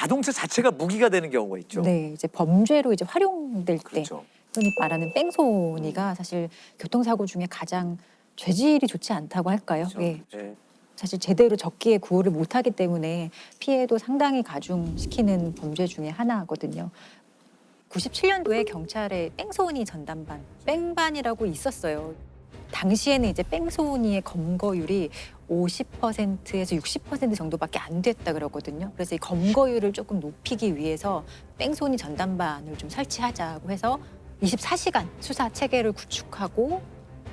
자동차 자체가 무기가 되는 경우가 있죠. 네, 이제 범죄로 이제 활용될 때 그렇죠. 흔히 말하는 뺑소니가 사실 교통사고 중에 가장 죄질이 좋지 않다고 할까요? 그렇죠. 예. 네. 사실 제대로 적기에 구호를 못하기 때문에 피해도 상당히 가중시키는 범죄 중에 하나거든요. 97년도에 경찰에 뺑소니 전담반, 뺑반이라고 있었어요. 당시에는 이제 뺑소니의 검거율이 50%에서 60% 정도밖에 안 됐다 그러거든요. 그래서 이 검거율을 조금 높이기 위해서 뺑소니 전담반을 좀 설치하자고 해서 24시간 수사 체계를 구축하고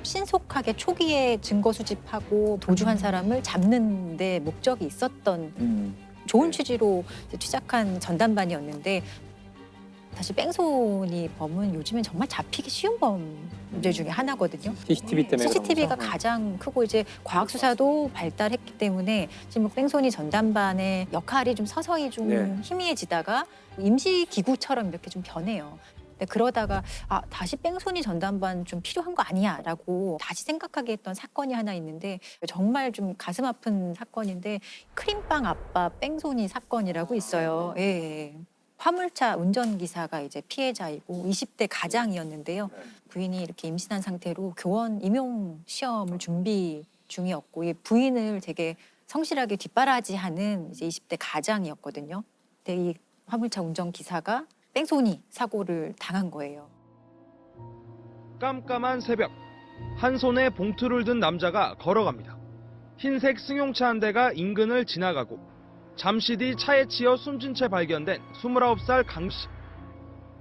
신속하게 초기에 증거 수집하고 도주한 사람을 잡는 데 목적이 있었던 좋은 취지로 시작한 전담반이었는데 사실 뺑소니 범은 요즘엔 정말 잡히기 쉬운 범죄 중에 하나거든요. CCTV 때문에 CCTV가 그런 거죠. 가장 크고 이제 과학 수사도 발달했기 때문에 지금 뺑소니 전담반의 역할이 좀 서서히 좀 네. 희미해지다가 임시 기구처럼 이렇게 좀 변해요. 근데 그러다가 다시 뺑소니 전담반 좀 필요한 거 아니야라고 다시 생각하게 했던 사건이 하나 있는데 정말 좀 가슴 아픈 사건인데 크림빵 아빠 뺑소니 사건이라고 있어요. 예. 화물차 운전기사가 이제 피해자이고 20대 가장이었는데요. 부인이 이렇게 임신한 상태로 교원 임용 시험을 준비 중이었고 이 부인을 되게 성실하게 뒷바라지하는 이제 20대 가장이었거든요. 근데 이 화물차 운전기사가 뺑소니 사고를 당한 거예요. 깜깜한 새벽, 한 손에 봉투를 든 남자가 걸어갑니다. 흰색 승용차 한 대가 인근을 지나가고 잠시 뒤 차에 치여 숨진 채 발견된 29살 강 씨.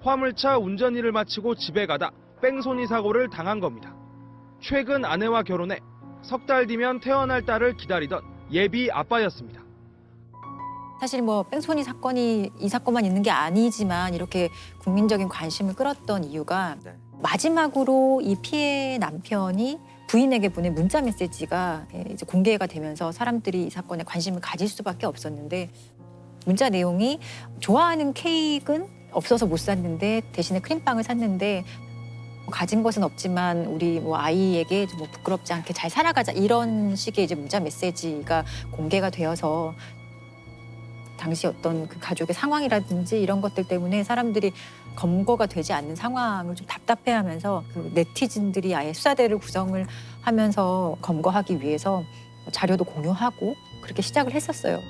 화물차 운전 일을 마치고 집에 가다 뺑소니 사고를 당한 겁니다. 최근 아내와 결혼해 석 달 뒤면 태어날 딸을 기다리던 예비 아빠였습니다. 사실 뭐 뺑소니 사건이 이 사건만 있는 게 아니지만 이렇게 국민적인 관심을 끌었던 이유가 네. 마지막으로 이 피해 남편이 부인에게 보낸 문자 메시지가 이제 공개가 되면서 사람들이 이 사건에 관심을 가질 수밖에 없었는데 문자 내용이 좋아하는 케이크는 없어서 못 샀는데 대신에 크림빵을 샀는데 가진 것은 없지만 우리 뭐 아이에게 뭐 부끄럽지 않게 잘 살아가자 이런 식의 이제 문자 메시지가 공개가 되어서 당시 어떤 그 가족의 상황이라든지 이런 것들 때문에 사람들이 검거가 되지 않는 상황을 좀 답답해하면서 그 네티즌들이 아예 수사대를 구성을 하면서 검거하기 위해서 자료도 공유하고 그렇게 시작을 했었어요.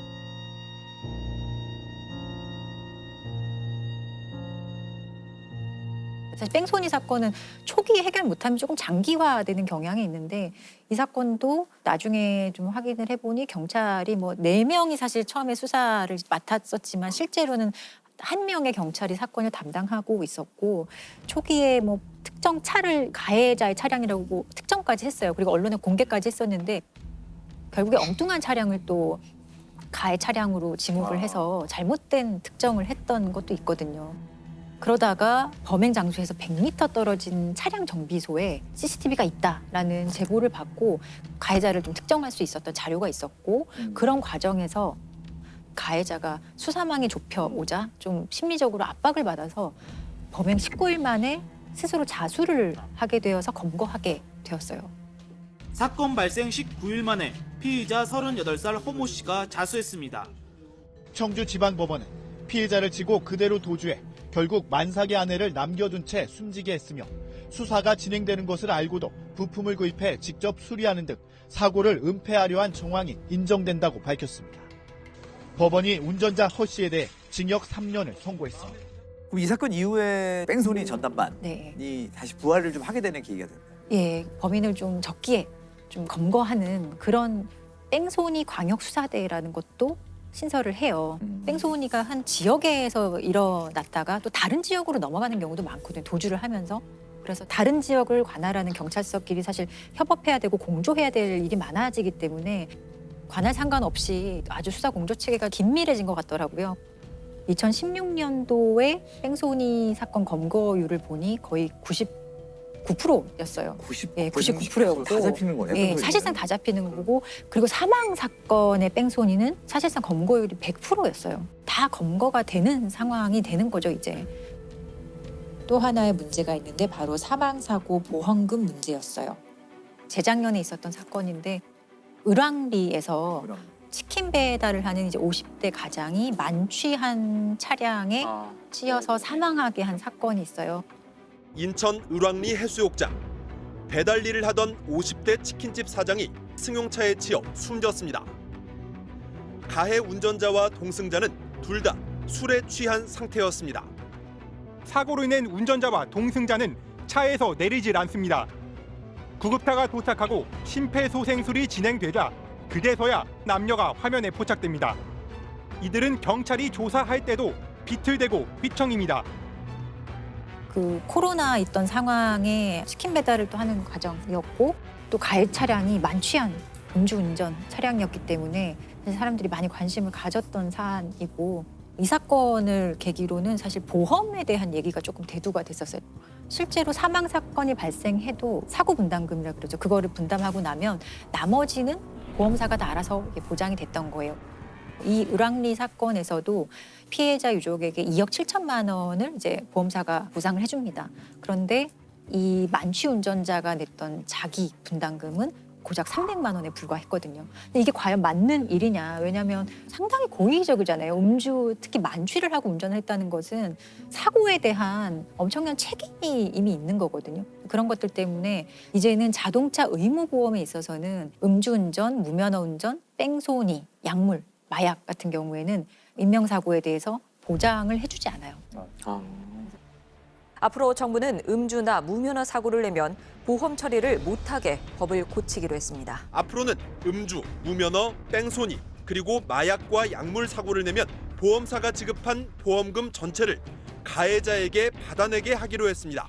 사실 뺑소니 사건은 초기에 해결 못하면 조금 장기화되는 경향이 있는데 이 사건도 나중에 좀 확인을 해보니 경찰이 뭐 4명이 사실 처음에 수사를 맡았었지만 실제로는 1명의 경찰이 사건을 담당하고 있었고 초기에 뭐 특정 차를 가해자의 차량이라고 특정까지 했어요. 그리고 언론에 공개까지 했었는데 결국에 엉뚱한 차량을 또 가해 차량으로 지목을 해서 잘못된 특정을 했던 것도 있거든요. 그러다가 범행 장소에서 100m 떨어진 차량 정비소에 CCTV가 있다라는 제보를 받고 가해자를 좀 특정할 수 있었던 자료가 있었고 그런 과정에서 가해자가 수사망이 좁혀오자 좀 심리적으로 압박을 받아서 범행 19일 만에 스스로 자수를 하게 되어서 검거하게 되었어요. 사건 발생 19일 만에 피의자 38살 허모 씨가 자수했습니다. 청주지방법원은 피해자를 치고 그대로 도주해 결국 만삭의 아내를 남겨둔 채 숨지게 했으며 수사가 진행되는 것을 알고도 부품을 구입해 직접 수리하는 등 사고를 은폐하려 한 정황이 인정된다고 밝혔습니다. 법원이 운전자 허 씨에 대해 징역 3년을 선고했습니다. 그럼 이 사건 이후에 뺑소니 전담반이 네. 다시 부활을 좀 하게 되는 계기가 됐나요? 예, 범인을 좀 적기에 좀 검거하는 그런 뺑소니 광역수사대라는 것도 신설을 해요. 뺑소니가 한 지역에서 일어났다가 또 다른 지역으로 넘어가는 경우도 많거든요. 도주를 하면서. 그래서 다른 지역을 관할하는 경찰서끼리 사실 협업해야 되고 공조해야 될 일이 많아지기 때문에 관할 상관없이 아주 수사 공조 체계가 긴밀해진 것 같더라고요. 2016년도에 뺑소니 사건 검거율을 보니 거의 99%였어요. 90, 예, 99%였고 다 잡히는 거예요? 예, 사실상 다 잡히는 거고 그리고 사망 사건의 뺑소니는 사실상 검거율이 100%였어요. 다 검거가 되는 상황이 되는 거죠, 이제. 또 하나의 문제가 있는데 바로 사망사고 보험금 문제였어요. 재작년에 있었던 사건인데 을왕리에서 치킨 배달을 하는 이제 50대 가장이 만취한 차량에 찌어서 사망하게 한 사건이 있어요. 인천 을왕리 해수욕장. 배달 일을 하던 50대 치킨집 사장이 승용차에 치여 숨졌습니다. 가해 운전자와 동승자는 둘 다 술에 취한 상태였습니다. 사고로 인한 운전자와 동승자는 차에서 내리질 않습니다. 구급차가 도착하고 심폐소생술이 진행되자 그제서야 남녀가 화면에 포착됩니다. 이들은 경찰이 조사할 때도 비틀대고 휘청입니다. 그 코로나 있던 상황에 치킨 배달을 또 하는 과정이었고 또 가해 차량이 만취한 음주운전 차량이었기 때문에 사람들이 많이 관심을 가졌던 사안이고 이 사건을 계기로는 사실 보험에 대한 얘기가 조금 대두가 됐었어요. 실제로 사망 사건이 발생해도 사고 분담금이라 그러죠. 그거를 분담하고 나면 나머지는 보험사가 다 알아서 보장이 됐던 거예요. 이 을왕리 사건에서도 피해자 유족에게 2억 7천만 원을 이제 보험사가 보상을 해줍니다. 그런데 이 만취 운전자가 냈던 자기 분담금은 고작 300만 원에 불과했거든요. 근데 이게 과연 맞는 일이냐? 왜냐하면 상당히 고의적이잖아요. 음주, 특히 만취를 하고 운전을 했다는 것은 사고에 대한 엄청난 책임이 이미 있는 거거든요. 그런 것들 때문에 이제는 자동차 의무보험에 있어서는 음주운전, 무면허운전, 뺑소니, 약물, 마약 같은 경우에는 인명사고에 대해서 보장을 해주지 않아요. 앞으로 정부는 음주나 무면허 사고를 내면 보험 처리를 못하게 법을 고치기로 했습니다. 앞으로는 음주, 무면허, 뺑소니, 그리고 마약과 약물 사고를 내면 보험사가 지급한 보험금 전체를 가해자에게 받아내게 하기로 했습니다.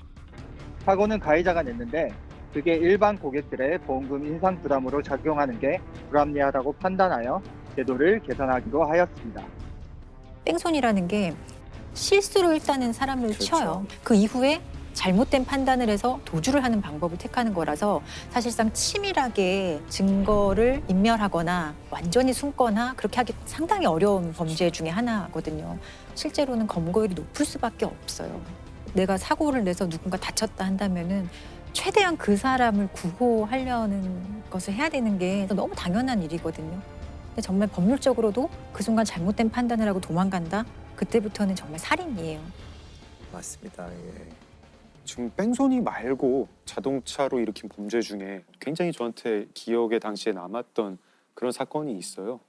사고는 가해자가 냈는데 그게 일반 고객들의 보험금 인상 부담으로 작용하는 게 불합리하다고 판단하여 제도를 개선하기로 하였습니다. 뺑소니라는 게 실수로 일단은 사람을 쳐요. 그 이후에 잘못된 판단을 해서 도주를 하는 방법을 택하는 거라서 사실상 치밀하게 증거를 인멸하거나 완전히 숨거나 그렇게 하기 상당히 어려운 범죄 중에 하나거든요. 실제로는 검거율이 높을 수밖에 없어요. 내가 사고를 내서 누군가 다쳤다 한다면은 최대한 그 사람을 구호하려는 것을 해야 되는 게 너무 당연한 일이거든요. 근데 정말 법률적으로도 그 순간 잘못된 판단을 하고 도망간다? 그때부터는 정말 살인이에요. 맞습니다. 예. 지금 뺑소니 말고 자동차로 일으킨 범죄 중에 굉장히 저한테 기억에 당시에 남았던 그런 사건이 있어요.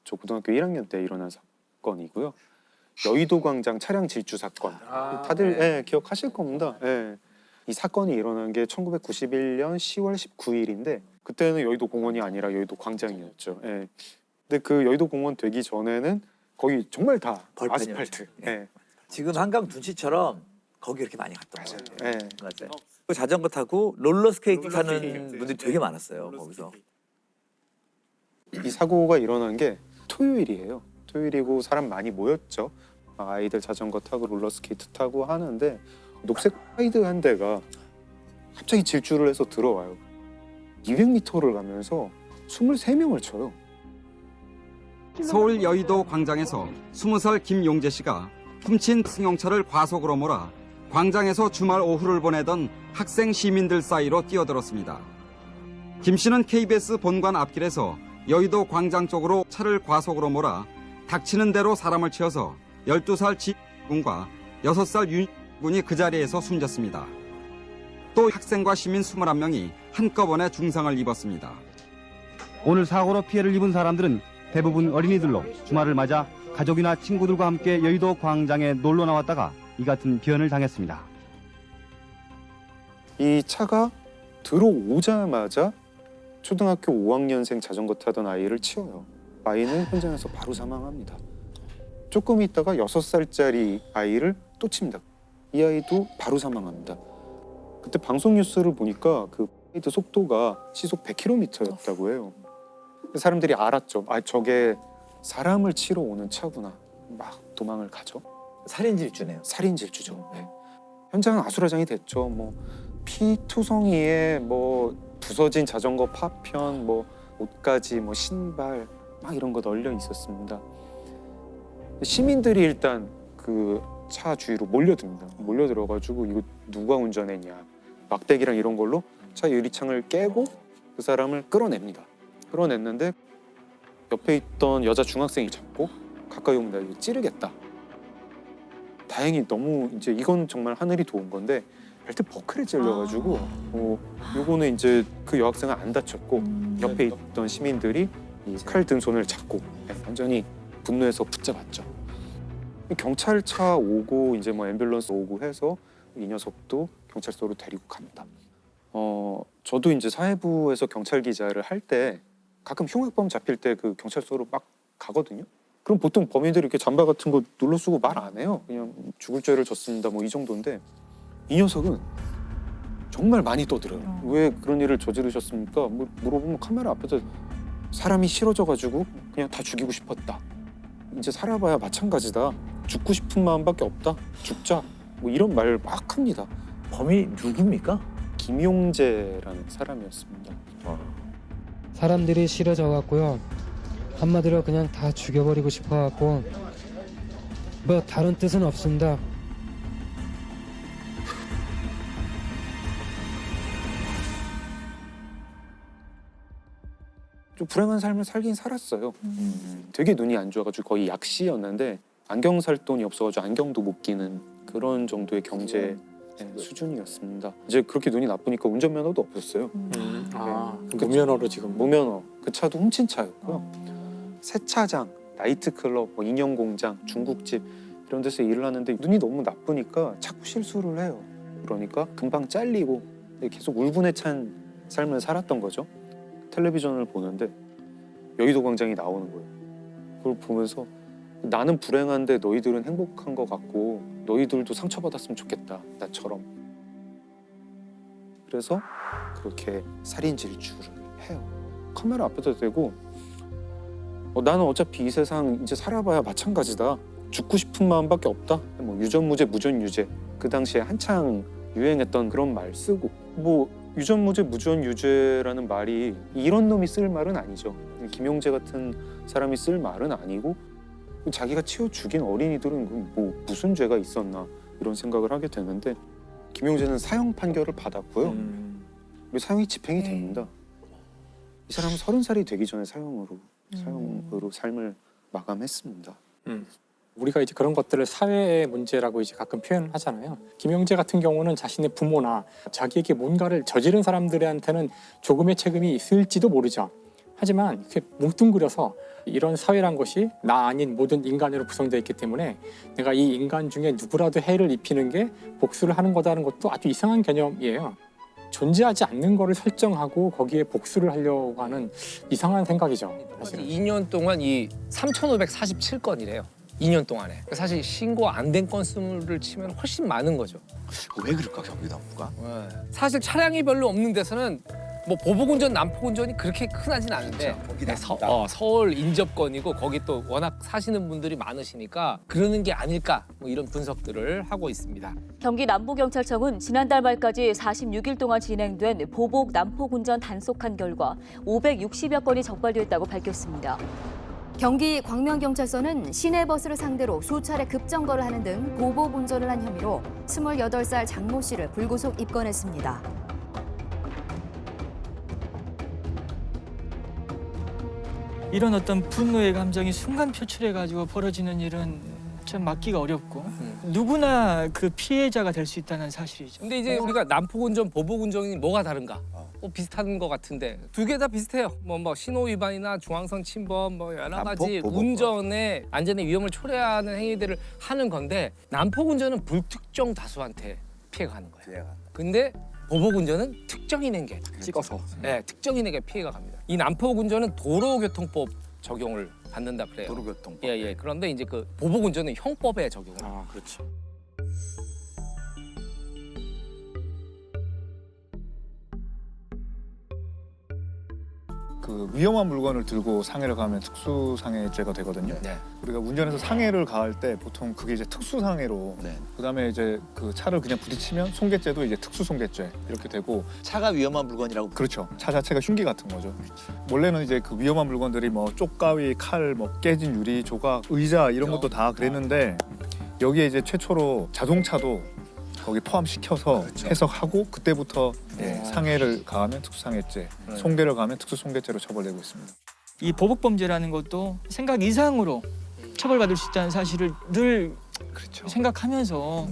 저 고등학교 1학년 때 일어난 사건이고요. 여의도 광장 차량 질주 사건. 다들 네. 기억하실 겁니다. 예. 이 사건이 일어난 게 1991년 10월 19일인데 그때는 여의도 공원이 아니라 여의도 광장이었죠. 예. 근데 그 여의도 공원 되기 전에는 거기 정말 다 벌판이었죠. 아스팔트. 예. 예. 지금 한강 둔치처럼 거기 이렇게 많이 갔던 거예요. 예. 맞아요. 그 자전거 타고 롤러스케이팅 타는 롤러스케이팅. 분들이 되게 많았어요. 거기서. 이 사고가 일어난 게 토요일이에요. 토요일이고 사람 많이 모였죠. 막 아이들 자전거 타고 롤러스케이트 타고 하는데 녹색 하이드 한 대가 갑자기 질주를 해서 들어와요. 200m를 가면서 23명을 쳐요. 서울 여의도 광장에서 20살 김용재 씨가 훔친 승용차를 과속으로 몰아 광장에서 주말 오후를 보내던 학생 시민들 사이로 뛰어들었습니다. 김 씨는 KBS 본관 앞길에서 여의도 광장 쪽으로 차를 과속으로 몰아 닥치는 대로 사람을 치어서 12살 지군과 6살 윤군이 그 자리에서 숨졌습니다. 또 학생과 시민 21명이 한꺼번에 중상을 입었습니다. 오늘 사고로 피해를 입은 사람들은 대부분 어린이들로 주말을 맞아 가족이나 친구들과 함께 여의도 광장에 놀러 나왔다가 이 같은 변을 당했습니다. 이 차가 들어오자마자 초등학교 5학년생 자전거 타던 아이를 치어요. 아이는 현장에서 바로 사망합니다. 조금 있다가 6살짜리 아이를 또 칩니다. 이 아이도 바로 사망합니다. 그때 방송 뉴스를 보니까 그 라이드 속도가 시속 100km였다고 해요. 사람들이 알았죠. 아, 저게 사람을 치러 오는 차구나. 막 도망을 가죠. 살인질주네요. 살인질주죠. 네. 현장은 아수라장이 됐죠. 뭐 피투성이에 뭐 부서진 자전거 파편, 뭐 옷가지, 뭐 신발 막 이런 거 널려 있었습니다. 시민들이 일단 그 차 주위로 몰려듭니다. 몰려들어가지고 이거 누가 운전했냐, 막대기랑 이런 걸로 차 유리창을 깨고 그 사람을 끌어냅니다. 끌어냈는데 옆에 있던 여자 중학생이 잡고 가까이 오면 내가 이거 찌르겠다. 다행히 너무 이제 이건 정말 하늘이 도운 건데 벨트 버클에 찔려가지고 요거는 이제 그 여학생은 안 다쳤고 옆에 있던 시민들이 이 칼 든 손을 잡고 완전히 분노해서 붙잡았죠. 경찰차 오고 이제 뭐 앰뷸런스 오고 해서 이 녀석도 경찰서로 데리고 갑니다. 저도 이제 사회부에서 경찰 기자를 할 때 가끔 흉악범 잡힐 때 그 경찰서로 막 가거든요. 그럼 보통 범인들이 이렇게 잠바 같은 거 눌러 쓰고 말 안 해요. 그냥 죽을 죄를 졌습니다 뭐 이 정도인데 이 녀석은 정말 많이 떠들어요. 왜 그런 일을 저지르셨습니까? 뭐 물어보면 카메라 앞에서 사람이 싫어져가지고 그냥 다 죽이고 싶었다. 이제 살아봐야 마찬가지다. 죽고 싶은 마음밖에 없다. 죽자. 뭐 이런 말 막 합니다. 범이 누굽니까? 김용재라는 사람이었습니다. 사람들이 싫어져 갖고요. 한마디로 그냥 다 죽여버리고 싶어 갖고 뭐 다른 뜻은 없습니다. 좀 불행한 삶을 살긴 살았어요. 되게 눈이 안 좋아가지고 거의 약시였는데 안경 살 돈이 없어가지고 안경도 못 끼는 그런 정도의 경제 수준이었습니다. 이제 그렇게 눈이 나쁘니까 운전면허도 없었어요. 무면허로 지금 무면허. 그 차도 훔친 차였고요. 세차장, 나이트클럽, 뭐 인형공장, 중국집 이런 데서 일을 하는데 눈이 너무 나쁘니까 자꾸 실수를 해요. 그러니까 금방 잘리고 계속 울분에 찬 삶을 살았던 거죠. 텔레비전을 보는데 여의도 광장이 나오는 거예요. 그걸 보면서 나는 불행한데 너희들은 행복한 것 같고 너희들도 상처받았으면 좋겠다, 나처럼. 그래서 그렇게 살인 질주를 해요. 카메라 앞에다 대고 나는 어차피 이 세상 이제 살아봐야 마찬가지다. 죽고 싶은 마음밖에 없다. 뭐 유전무죄, 무전유죄. 그 당시에 한창 유행했던 그런 말 쓰고 뭐 유전무죄, 무전유죄라는 말이 이런 놈이 쓸 말은 아니죠. 김용재 같은 사람이 쓸 말은 아니고 자기가 치워 죽인 어린이들은 뭐 무슨 죄가 있었나 이런 생각을 하게 되는데 김용재는 사형 판결을 받았고요. 사형이 집행이 됩니다. 이 사람은 30살이 되기 전에 사형으로 삶을 마감했습니다. 우리가 이제 그런 것들을 사회의 문제라고 이제 가끔 표현을 하잖아요. 김용재 같은 경우는 자신의 부모나 자기에게 뭔가를 저지른 사람들한테는 조금의 책임이 있을지도 모르죠. 하지만 이렇게 뭉뚱그려서 이런 사회란 것이 나 아닌 모든 인간으로 구성되어 있기 때문에 내가 이 인간 중에 누구라도 해를 입히는 게 복수를 하는 거다는 것도 아주 이상한 개념이에요. 존재하지 않는 거를 설정하고 거기에 복수를 하려고 하는 이상한 생각이죠. 사실은. 2년 동안 이 3,547건이래요. 2년 동안에. 사실 신고 안 된 건수를 치면 훨씬 많은 거죠. 왜 그럴까 경기남부가? 사실 차량이 별로 없는 데서는 뭐 보복운전, 난폭운전이 그렇게 흔하진 않은데 서울 인접권이고 거기 또 워낙 사시는 분들이 많으시니까 그러는 게 아닐까 뭐 이런 분석들을 하고 있습니다. 경기 남부경찰청은 지난달 말까지 46일 동안 진행된 보복, 난폭운전 단속한 결과 560여 건이 적발됐다고 밝혔습니다. 경기 광명경찰서는 시내버스를 상대로 수차례 급정거를 하는 등 보복 운전을 한 혐의로 28살 장모 씨를 불구속 입건했습니다. 이런 어떤 분노의 감정이 순간 표출해가지고 벌어지는 일은 참 막기가 어렵고 누구나 그 피해자가 될 수 있다는 사실이죠. 근데 이제 우리가 난폭운전, 보복운전이 뭐가 다른가? 비슷한 것 같은데 두 개 다 비슷해요. 뭐 신호 위반이나 중앙선 침범 뭐 여러 가지 운전의 안전의 위험을 초래하는 행위들을 하는 건데 난폭운전은 불특정 다수한테 피해가 가는 거예요. 근데 보복운전은 특정인에게 찍어서 특정인에게 피해가 갑니다. 이 난폭운전은 도로교통법 적용을 받는다 그래요. 도로교통법. 예. 그런데 이제 그 보복운전은 형법에 적용을. 그렇죠. 그 위험한 물건을 들고 상해를 가하면 특수상해죄가 되거든요. 우리가 운전해서 상해를 가할 때 보통 그게 이제 특수상해로 그다음에 이제 그 차를 그냥 부딪히면 손괴죄도 이제 특수손괴죄 이렇게 되고 차가 위험한 물건이라고 그렇죠. 차 자체가 흉기 같은 거죠. 원래는 이제 그 위험한 물건들이 뭐 쪽가위, 칼, 뭐 깨진 유리, 조각, 의자 이런 것도 다 그랬는데 여기에 이제 최초로 자동차도 거기 포함시켜서 해석하고 그때부터 상해를 가하면 특수상해죄, 손괴를 가하면 특수손괴죄로 처벌되고 있습니다. 이 보복 범죄라는 것도 생각 이상으로 처벌받을 수 있다는 사실을 늘 생각하면서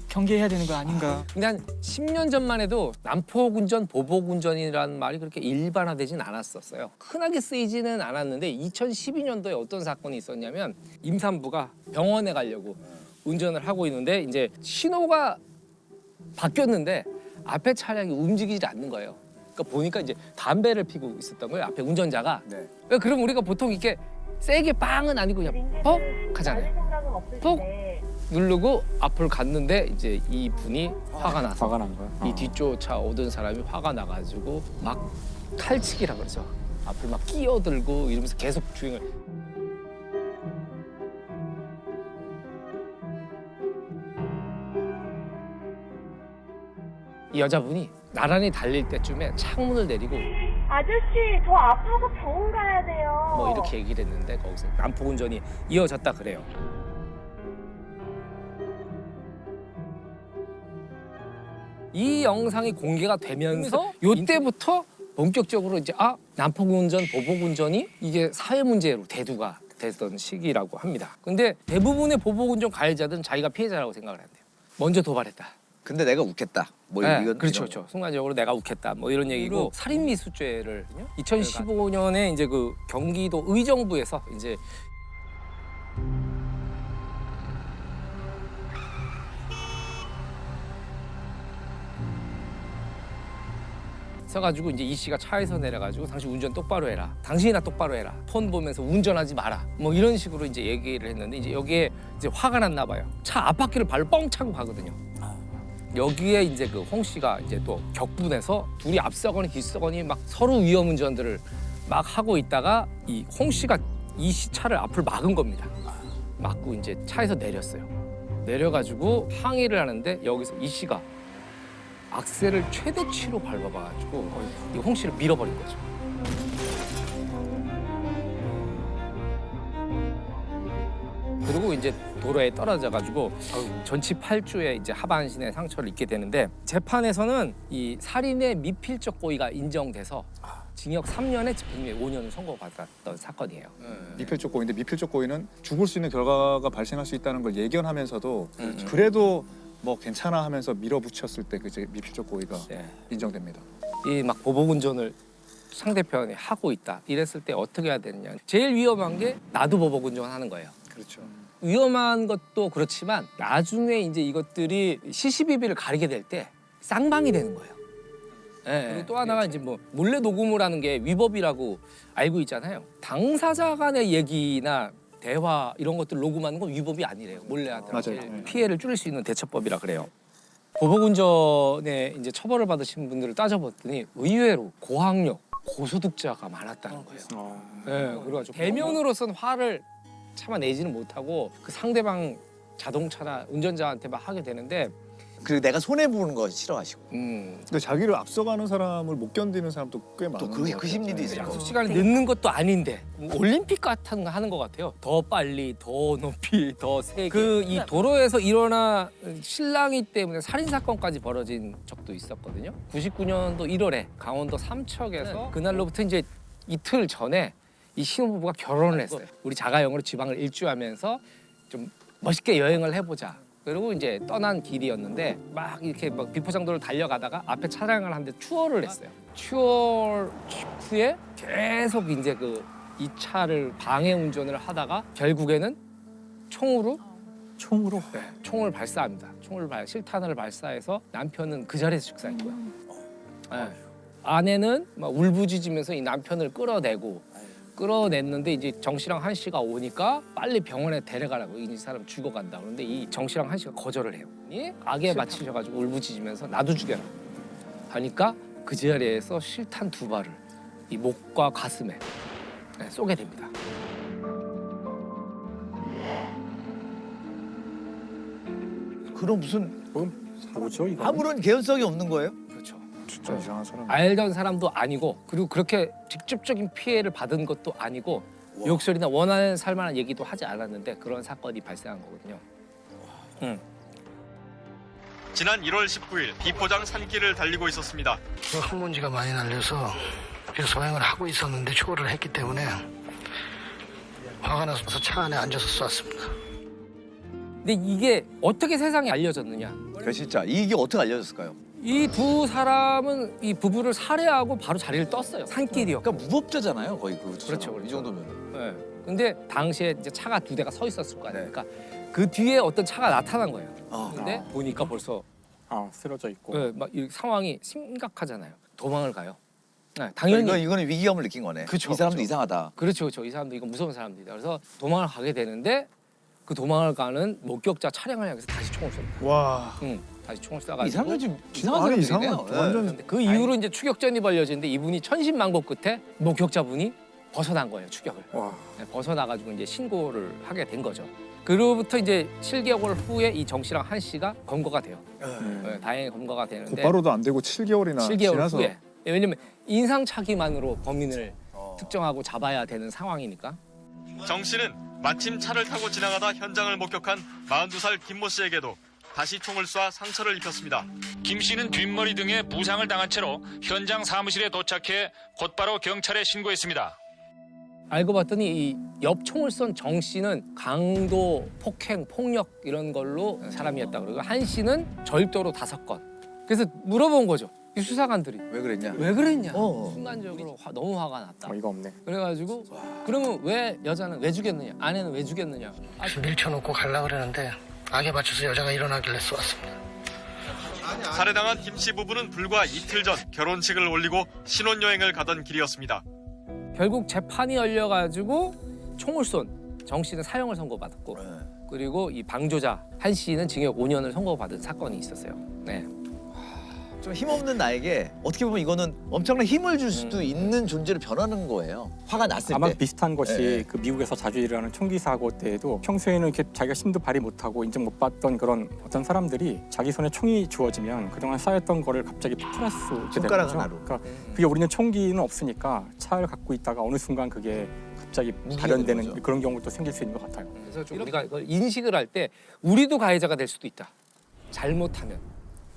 경계해야 되는 거 아닌가. 근데 한 10년 전만 해도 난폭운전, 보복운전이라는 말이 그렇게 일반화되진 않았었어요. 흔하게 쓰이지는 않았는데 2012년도에 어떤 사건이 있었냐면 임산부가 병원에 가려고 운전을 하고 있는데 이제 신호가 바뀌었는데 앞에 차량이 움직이지 않는 거예요. 그러니까 보니까 이제 담배를 피고 있었던 거예요. 앞에 운전자가. 그럼 우리가 보통 이렇게 세게 빵은 아니고 그냥 뻑 하잖아요. 뻑 누르고 앞을 갔는데 이제 이 분이 화가 나서 화가 난 거야? 이 뒤쫓아 오던 사람이 화가 나가지고 막 칼치기라 그러죠. 앞을 막 끼어들고 이러면서 계속 주행을. 이 여자분이 나란히 달릴 때쯤에 창문을 내리고 아저씨 저 아파서 병원 가야 돼요. 뭐 이렇게 얘기를 했는데 거기서 난폭운전이 이어졌다 그래요. 이 영상이 공개가 되면서 이때부터 본격적으로 이제 난폭운전, 보복운전이 이게 사회 문제로 대두가 됐던 시기라고 합니다. 근데 대부분의 보복운전 가해자들은 자기가 피해자라고 생각을 한대요. 먼저 도발했다. 근데 내가 웃겠다. 뭐 네, 이건 그렇죠, 그렇죠. 순간적으로 내가 웃겠다. 뭐 이런 얘기고 살인미수죄를 2015년에 이제 그 경기도 의정부에서 이제 써가지고 이제 이 씨가 차에서 내려가지고 당신 운전 똑바로 해라. 당신이나 똑바로 해라. 폰 보면서 운전하지 마라. 뭐 이런 식으로 이제 얘기를 했는데 이제 여기에 이제 화가 났나 봐요. 차 앞바퀴를 발로 뻥 차고 가거든요. 여기에 이제 그 홍 씨가 이제 또 격분해서 둘이 앞서거니 뒤서거니 막 서로 위험 운전들을 막 하고 있다가 이 홍 씨가 이 씨 차를 앞을 막은 겁니다. 막고 이제 차에서 내렸어요. 내려가지고 항의를 하는데 여기서 이 씨가 악셀을 최대치로 밟아봐가지고 이 홍 씨를 밀어버린 거죠. 그리고 이제 도로에 떨어져가지고 전치 8주의 이제 하반신에 상처를 입게 되는데 재판에서는 이 살인의 미필적 고의가 인정돼서 징역 3년에 집행유예 5년을 선고받았던 사건이에요. 미필적 고의인데 미필적 고의는 죽을 수 있는 결과가 발생할 수 있다는 걸 예견하면서도 그래도 뭐 괜찮아 하면서 밀어붙였을 때 그 미필적 고의가 인정됩니다. 이 막 보복운전을 상대편이 하고 있다 이랬을 때 어떻게 해야 되느냐. 제일 위험한 게 나도 보복운전하는 거예요. 그렇죠. 위험한 것도 그렇지만 나중에 이제 이것들이 시시비비를 가리게 될 때 쌍방이 되는 거예요. 그리고 또 하나가 이제 뭐 몰래 녹음을 하는 게 위법이라고 알고 있잖아요. 당사자 간의 얘기나 대화 이런 것들 녹음하는 건 위법이 아니래요. 몰래 하더라도 피해를 줄일 수 있는 대처법이라 그래요. 보복운전에 이제 처벌을 받으신 분들을 따져봤더니 의외로 고학력, 고소득자가 많았다는 거예요. 그래가지고 대면으로서는 화를 참아내지는 못하고 그 상대방 자동차나 운전자한테 막 하게 되는데 그리고 내가 손해 보는 거 싫어하시고. 근데 자기를 앞서가는 사람을 못 견디는 사람도 꽤 많은 것 같아요. 그 심리도 있어요. 약속 시간을 늦는 것도 아닌데 올림픽 같은 거 하는 것 같아요. 더 빨리, 더 높이, 더 세게. 그 이 도로에서 일어난 실랑이 때문에 살인 사건까지 벌어진 적도 있었거든요. 99년도 1월에 강원도 삼척에서 그날로부터 이제 이틀 전에 이 신혼부부가 결혼을 했어요. 우리 자가용으로 지방을 일주하면서 좀 멋있게 여행을 해보자. 그리고 이제 떠난 길이었는데 막 이렇게 막 비포장도를 달려가다가 앞에 차량을 한 대 추월을 했어요. 추월 후에 계속 이제 그 이 차를 방해 운전을 하다가 결국에는 총으로 총을 발사합니다. 실탄을 발사해서 남편은 그 자리에서 죽사했고요. 아내는 막 울부짖으면서 이 남편을 끌어냈는데 이제 정 씨랑 한 씨가 오니까 빨리 병원에 데려가라고. 이 사람 죽어간다. 그런데 이 정 씨랑 한 씨가 거절을 해요. 악에 맞히셔가지고 울부짖으면서 나도 죽여라 하니까 그 자리에서 실탄 2발을 이 목과 가슴에 쏘게 됩니다. 그럼 무슨 사고죠 이거? 아무런 개연성이 없는 거예요? 그렇죠. 진짜 이상한 사람. 알던 사람도 아니고 그리고 그렇게 직접적인 피해를 받은 것도 아니고 욕설이나 원하는 살만한 얘기도 하지 않았는데 그런 사건이 발생한 거거든요. 지난 1월 19일 비포장 산길을 달리고 있었습니다. 흙먼지가 많이 날려서 소행을 하고 있었는데 초를 했기 때문에 화가 나서 차 안에 앉아서 쐈습니다. 근데 이게 어떻게 세상에 알려졌느냐? 그 진짜 이게 어떻게 알려졌을까요? 이 두 사람은 이 부부를 살해하고 바로 자리를 떴어요. 산길이요. 그러니까 무법자잖아요, 거의 그렇죠. 이 정도면. 네. 근데 당시에 이제 차가 2대가 서 있었을 거 아닙니까? 그 뒤에 어떤 차가 나타난 거예요. 근데 보니까 벌써 쓰러져 있고. 네, 막 이 상황이 심각하잖아요. 도망을 가요. 네, 당연히 이거는 위기감을 느낀 거네. 그쵸, 이 사람도 그쵸. 이상하다. 그렇죠, 그렇죠. 이 사람도 이거 무서운 사람들이다. 그래서 도망을 가게 되는데 그 도망을 가는 목격자 차량을 향해서 다시 총을 쏩니다. 와. 다시 총을 쏴가지고 이 사람들 좀 이상한 사람들이네요. 완전 그 이후로 이제 추격전이 벌려지는데 이분이 천신만고 끝에 목격자분이 벗어난 거예요, 추격을. 네, 벗어나가지고 이제 신고를 하게 된 거죠. 그로부터 이제 7개월 후에 이 정 씨랑 한 씨가 검거가 돼요. 네, 다행히 검거가 되는데 곧바로도 안 되고 7개월이나 7개월 지나서 후에. 왜냐면 인상착의만으로 범인을 특정하고 잡아야 되는 상황이니까. 정 씨는 마침 차를 타고 지나가다 현장을 목격한 42살 김모 씨에게도 다시 총을 쏴 상처를 입혔습니다. 김 씨는 뒷머리 등에 부상을 당한 채로 현장 사무실에 도착해 곧바로 경찰에 신고했습니다. 알고 봤더니 이 옆총을 쏜 정 씨는 강도, 폭행, 폭력 이런 걸로 사람이었다. 그리고 한 씨는 절도로 5건. 그래서 물어본 거죠. 이 수사관들이. 왜 그랬냐? 왜 그랬냐? 순간적으로 너무 화가 났다. 이거 없네. 그래가지고 그러면 왜 여자는 왜 죽였느냐? 아내는 왜 죽였느냐? 밀쳐놓고 가려고 그러는데 악에 맞춰서 여자가 일어나길래 쏘았습니다. 살해당한 김 씨 부부는 불과 이틀 전 결혼식을 올리고 신혼여행을 가던 길이었습니다. 결국 재판이 열려가지고 총을 쏜 정 씨는 사형을 선고받았고 그리고 이 방조자 한 씨는 징역 5년을 선고받은 사건이 있었어요. 네. 좀 힘없는 나에게 어떻게 보면 이거는 엄청난 힘을 줄 수도 있는 존재로 변하는 거예요. 화가 났을 아마 때. 비슷한 것이 네. 그 미국에서 자주 일어나는 총기 사고 때에도 평소에는 이렇게 자기가 힘도 발휘 못하고 인정 못 받던 그런 어떤 사람들이 자기 손에 총이 주어지면 그동안 쌓였던 거를 갑자기 폭발할 수 있게 되는 손가락 거죠. 하나로. 그러니까 그게 우리는 총기는 없으니까 차를 갖고 있다가 어느 순간 그게 갑자기 발현되는 그런 경우도 생길 수 있는 것 같아요. 그래서 좀 우리가 이걸 인식을 할 때 우리도 가해자가 될 수도 있다. 잘못하면.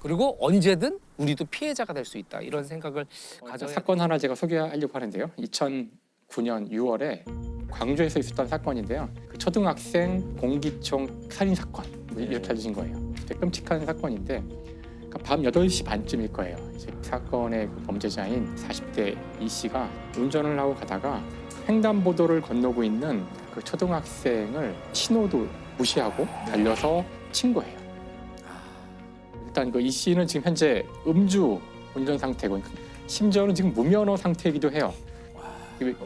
그리고 언제든 우리도 피해자가 될 수 있다. 이런 생각을 가져야 사건 하나 제가 소개하려고 하는데요. 2009년 6월에 광주에서 있었던 사건인데요. 그 초등학생 공기총 살인 사건 이렇게 알려진 거예요. 되게 끔찍한 사건인데 그러니까 밤 8시 반쯤일 거예요. 이제 사건의 그 범죄자인 40대 이 씨가 운전을 하고 가다가 횡단보도를 건너고 있는 그 초등학생을 신호도 무시하고 달려서 친 거예요. 일단 그 이 씨는 지금 현재 음주 운전 상태고 심지어는 지금 무면허 상태이기도 해요.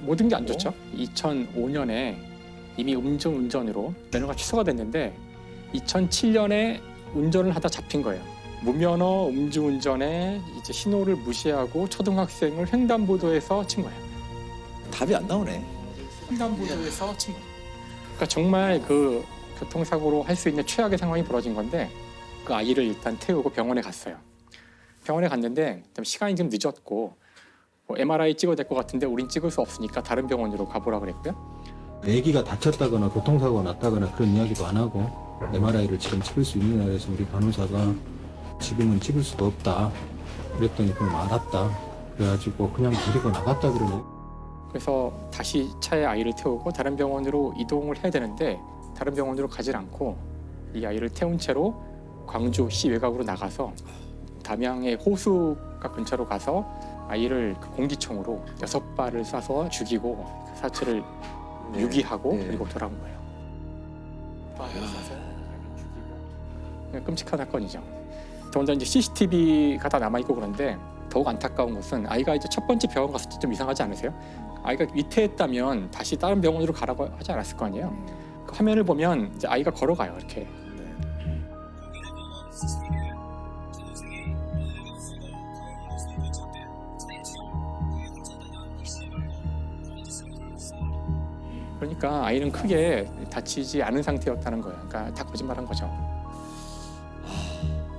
모든 게 안 좋죠. 2005년에 이미 음주 운전으로 면허가 취소가 됐는데 2007년에 운전을 하다 잡힌 거예요. 무면허 음주 운전에 이제 신호를 무시하고 초등학생을 횡단보도에서 친 거예요. 답이 안 나오네. 횡단보도에서 친 거예요. 그러니까 정말 그 교통사고로 할 수 있는 최악의 상황이 벌어진 건데 그 아이를 일단 태우고 병원에 갔어요. 병원에 갔는데 시간이 좀 늦었고 뭐 MRI 찍어야 될 것 같은데 우린 찍을 수 없으니까 다른 병원으로 가보라 그랬고요. 아기가 다쳤다거나 교통사고가 났다거나 그런 이야기도 안 하고 MRI를 지금 찍을 수 있느냐 그래서 우리 간호사가 지금은 찍을 수도 없다 그랬더니 그럼 알았다 그래가지고 그냥 데리고 나갔다 그러네. 그래서 다시 차에 아이를 태우고 다른 병원으로 이동을 해야 되는데 다른 병원으로 가질 않고 이 아이를 태운 채로 광주시 외곽으로 나가서 담양의 호수가 근처로 가서 아이를 그 공기총으로 6발을 쏴서 죽이고 사체를 유기하고 그리고 돌아온 거예요. 쏴서 끔찍한 사건이죠. 더군다나 이제 CCTV가 다 남아 있고 그런데 더욱 안타까운 것은 아이가 이제 첫 번째 병원 갔을 때 좀 이상하지 않으세요? 아이가 위태했다면 다시 다른 병원으로 가라고 하지 않았을 거 아니에요. 그 화면을 보면 이제 아이가 걸어가요 이렇게. 그러니까 아이는 크게 다치지 않은 상태였다는 거예요. 그러니까 다 거짓말한 거죠.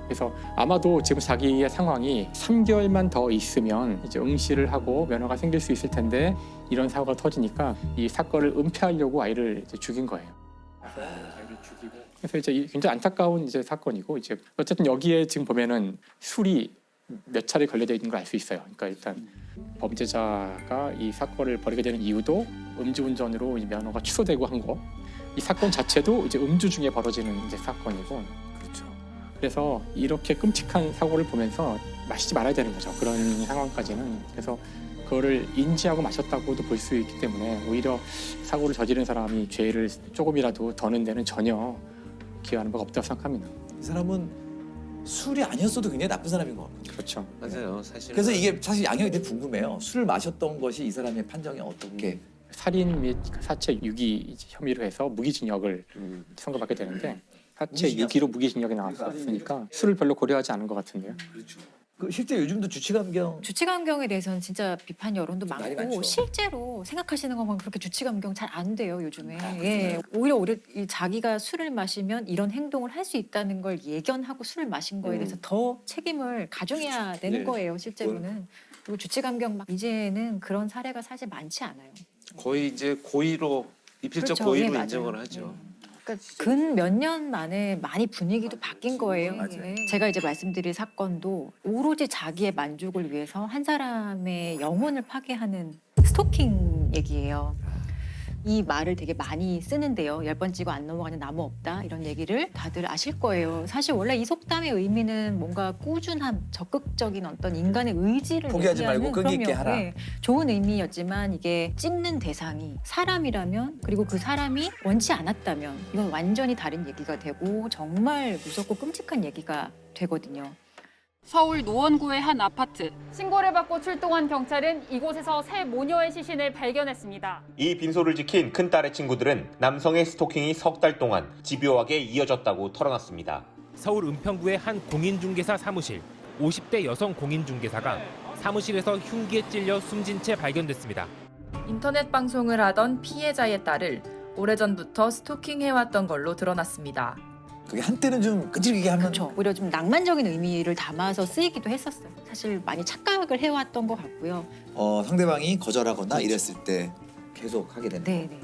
그래서 아마도 지금 자기의 상황이 3개월만 더 있으면 이제 응시를 하고 면허가 생길 수 있을 텐데 이런 사고가 터지니까 이 사건을 은폐하려고 아이를 이제 죽인 거예요. 그래서 이제 굉장히 안타까운 이제 사건이고 이제 어쨌든 여기에 지금 보면은 술이 몇 차례 걸려져 있는 걸 알 수 있어요. 그러니까 일단 범죄자가 이 사건을 벌이게 되는 이유도 음주운전으로 이제 면허가 취소되고 한 거. 이 사건 자체도 이제 음주 중에 벌어지는 이제 사건이고. 그렇죠. 그래서 이렇게 끔찍한 사고를 보면서 마시지 말아야 되는 거죠. 그런 상황까지는. 그래서 그거를 인지하고 마셨다고도 볼 수 있기 때문에 오히려 사고를 저지른 사람이 죄를 조금이라도 더는 데는 전혀 기여하는 바가 없다고 생각합니다. 이 사람은 술이 아니었어도 굉장히 나쁜 사람인 것 같거든요. 그렇죠. 맞아요. 사실. 그래서 이게 사실 양형이 되게 궁금해요. 술을 마셨던 것이 이 사람의 판정이 어떻게? 살인 및 사체 유기 혐의로 해서 무기징역을 선고받게 되는데 사체 유기로 무기징역이 나왔으니까 술을 별로 고려하지 않은 것 같은데요. 그렇죠. 그 실제 요즘도 주치감경에 대해서는 진짜 비판 여론도 많이 많고 많죠. 실제로 생각하시는 것만 그렇게 주치감경 잘 안 돼요 요즘에. 예. 오히려 자기가 술을 마시면 이런 행동을 할 수 있다는 걸 예견하고 술을 마신 거에 대해서 더 책임을 가중해야 되는 네. 거예요 실제로는. 그리고 주치감경 이제는 그런 사례가 사실 많지 않아요. 거의 이제 고의로 입실적 그렇죠. 고의로 예, 맞아요. 인정을 하죠. 그러니까 근 몇 년 만에 많이 분위기도 바뀐 거예요. 예. 제가 이제 말씀드릴 사건도 오로지 자기의 만족을 위해서 한 사람의 영혼을 파괴하는 스토킹 얘기예요. 이 말을 되게 많이 쓰는데요. 10번 찍어 안 넘어가는 나무 없다 이런 얘기를 다들 아실 거예요. 사실 원래 이 속담의 의미는 뭔가 꾸준함, 적극적인 어떤 인간의 의지를 포기하지 말고 얘기하는 끈기 있게 그럼요. 하라. 네, 좋은 의미였지만 이게 찍는 대상이 사람이라면 그리고 그 사람이 원치 않았다면 이건 완전히 다른 얘기가 되고 정말 무섭고 끔찍한 얘기가 되거든요. 서울 노원구의 한 아파트. 신고를 받고 출동한 경찰은 이곳에서 새 모녀의 시신을 발견했습니다. 이 빈소를 지킨 큰딸의 친구들은 남성의 스토킹이 석 달 동안 집요하게 이어졌다고 털어놨습니다. 서울 은평구의 한 공인중개사 사무실. 50대 여성 공인중개사가 사무실에서 흉기에 찔려 숨진 채 발견됐습니다. 인터넷 방송을 하던 피해자의 딸을 오래전부터 스토킹해왔던 걸로 드러났습니다. 그게 한때는 좀 끈질기게 하면 그렇죠. 오히려 좀 낭만적인 의미를 담아서 쓰이기도 했었어요. 사실 많이 착각을 해왔던 것 같고요. 상대방이 거절하거나 이랬을 때 계속 하게 되는 네, 네.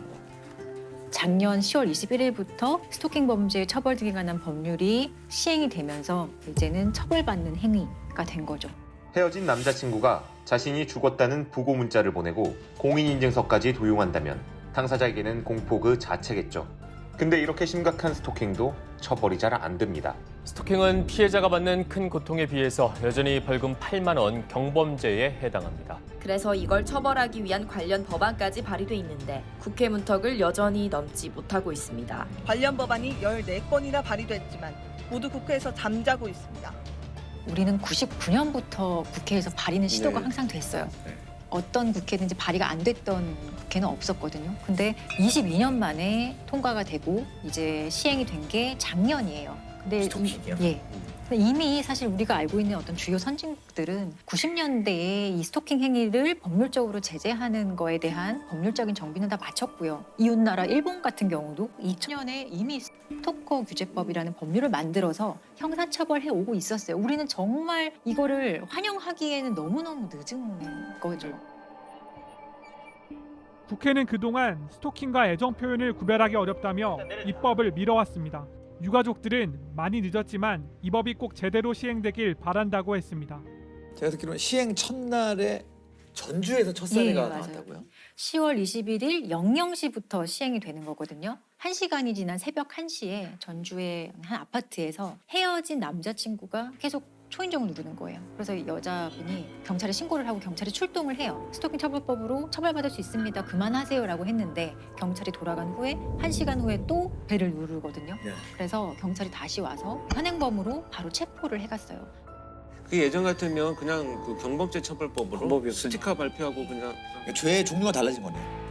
작년 10월 21일부터 스토킹 범죄 처벌 등에 관한 법률이 시행이 되면서 이제는 처벌받는 행위가 된 거죠. 헤어진 남자친구가 자신이 죽었다는 부고 문자를 보내고 공인인증서까지 도용한다면 당사자에게는 공포 그 자체겠죠. 근데 이렇게 심각한 스토킹도 처벌이 잘 안 됩니다. 스토킹은 피해자가 받는 큰 고통에 비해서 여전히 벌금 8만 원 경범죄에 해당합니다. 그래서 이걸 처벌하기 위한 관련 법안까지 발의돼 있는데 국회 문턱을 여전히 넘지 못하고 있습니다. 관련 법안이 14건이나 발의됐지만 모두 국회에서 잠자고 있습니다. 우리는 99년부터 국회에서 발의는 시도가 네. 항상 됐어요. 어떤 국회든지 발의가 안 됐던 국회는 없었거든요. 근데 22년 만에 통과가 되고 이제 시행이 된 게 작년이에요. 근데 근데 이미 사실 우리가 알고 있는 어떤 주요 선진국들은 90년대에 이 스토킹 행위를 법률적으로 제재하는 거에 대한 법률적인 정비는 다 마쳤고요. 이웃나라 일본 같은 경우도 2000년에 이미 스토커 규제법이라는 법률을 만들어서 형사처벌해 오고 있었어요. 우리는 정말 이거를 환영하기에는 너무너무 늦은 거죠. 국회는 그동안 스토킹과 애정 표현을 구별하기 어렵다며 입법을 미뤄왔습니다. 유가족들은 많이 늦었지만 이 법이 꼭 제대로 시행되길 바란다고 했습니다. 제가 듣기로는 시행 첫날에 전주에서 첫 사례가 예, 나왔다고요? 10월 21일 00시부터 시행이 되는 거거든요. 1시간이 지난 새벽 1시에 전주의 한 아파트에서 헤어진 남자친구가 계속 초인종을 누르는 거예요. 그래서 여자분이 경찰에 신고를 하고 경찰이 출동을 해요. 스토킹 처벌법으로 처벌받을 수 있습니다. 그만하세요라고 했는데 경찰이 돌아간 후에 1시간 후에 또 벨을 누르거든요. 그래서 경찰이 다시 와서 현행범으로 바로 체포를 해갔어요. 그 예전 같으면 그냥 그 경범죄 처벌법으로 스티커 발표하고 그냥 죄의 종류가 달라진 거네요.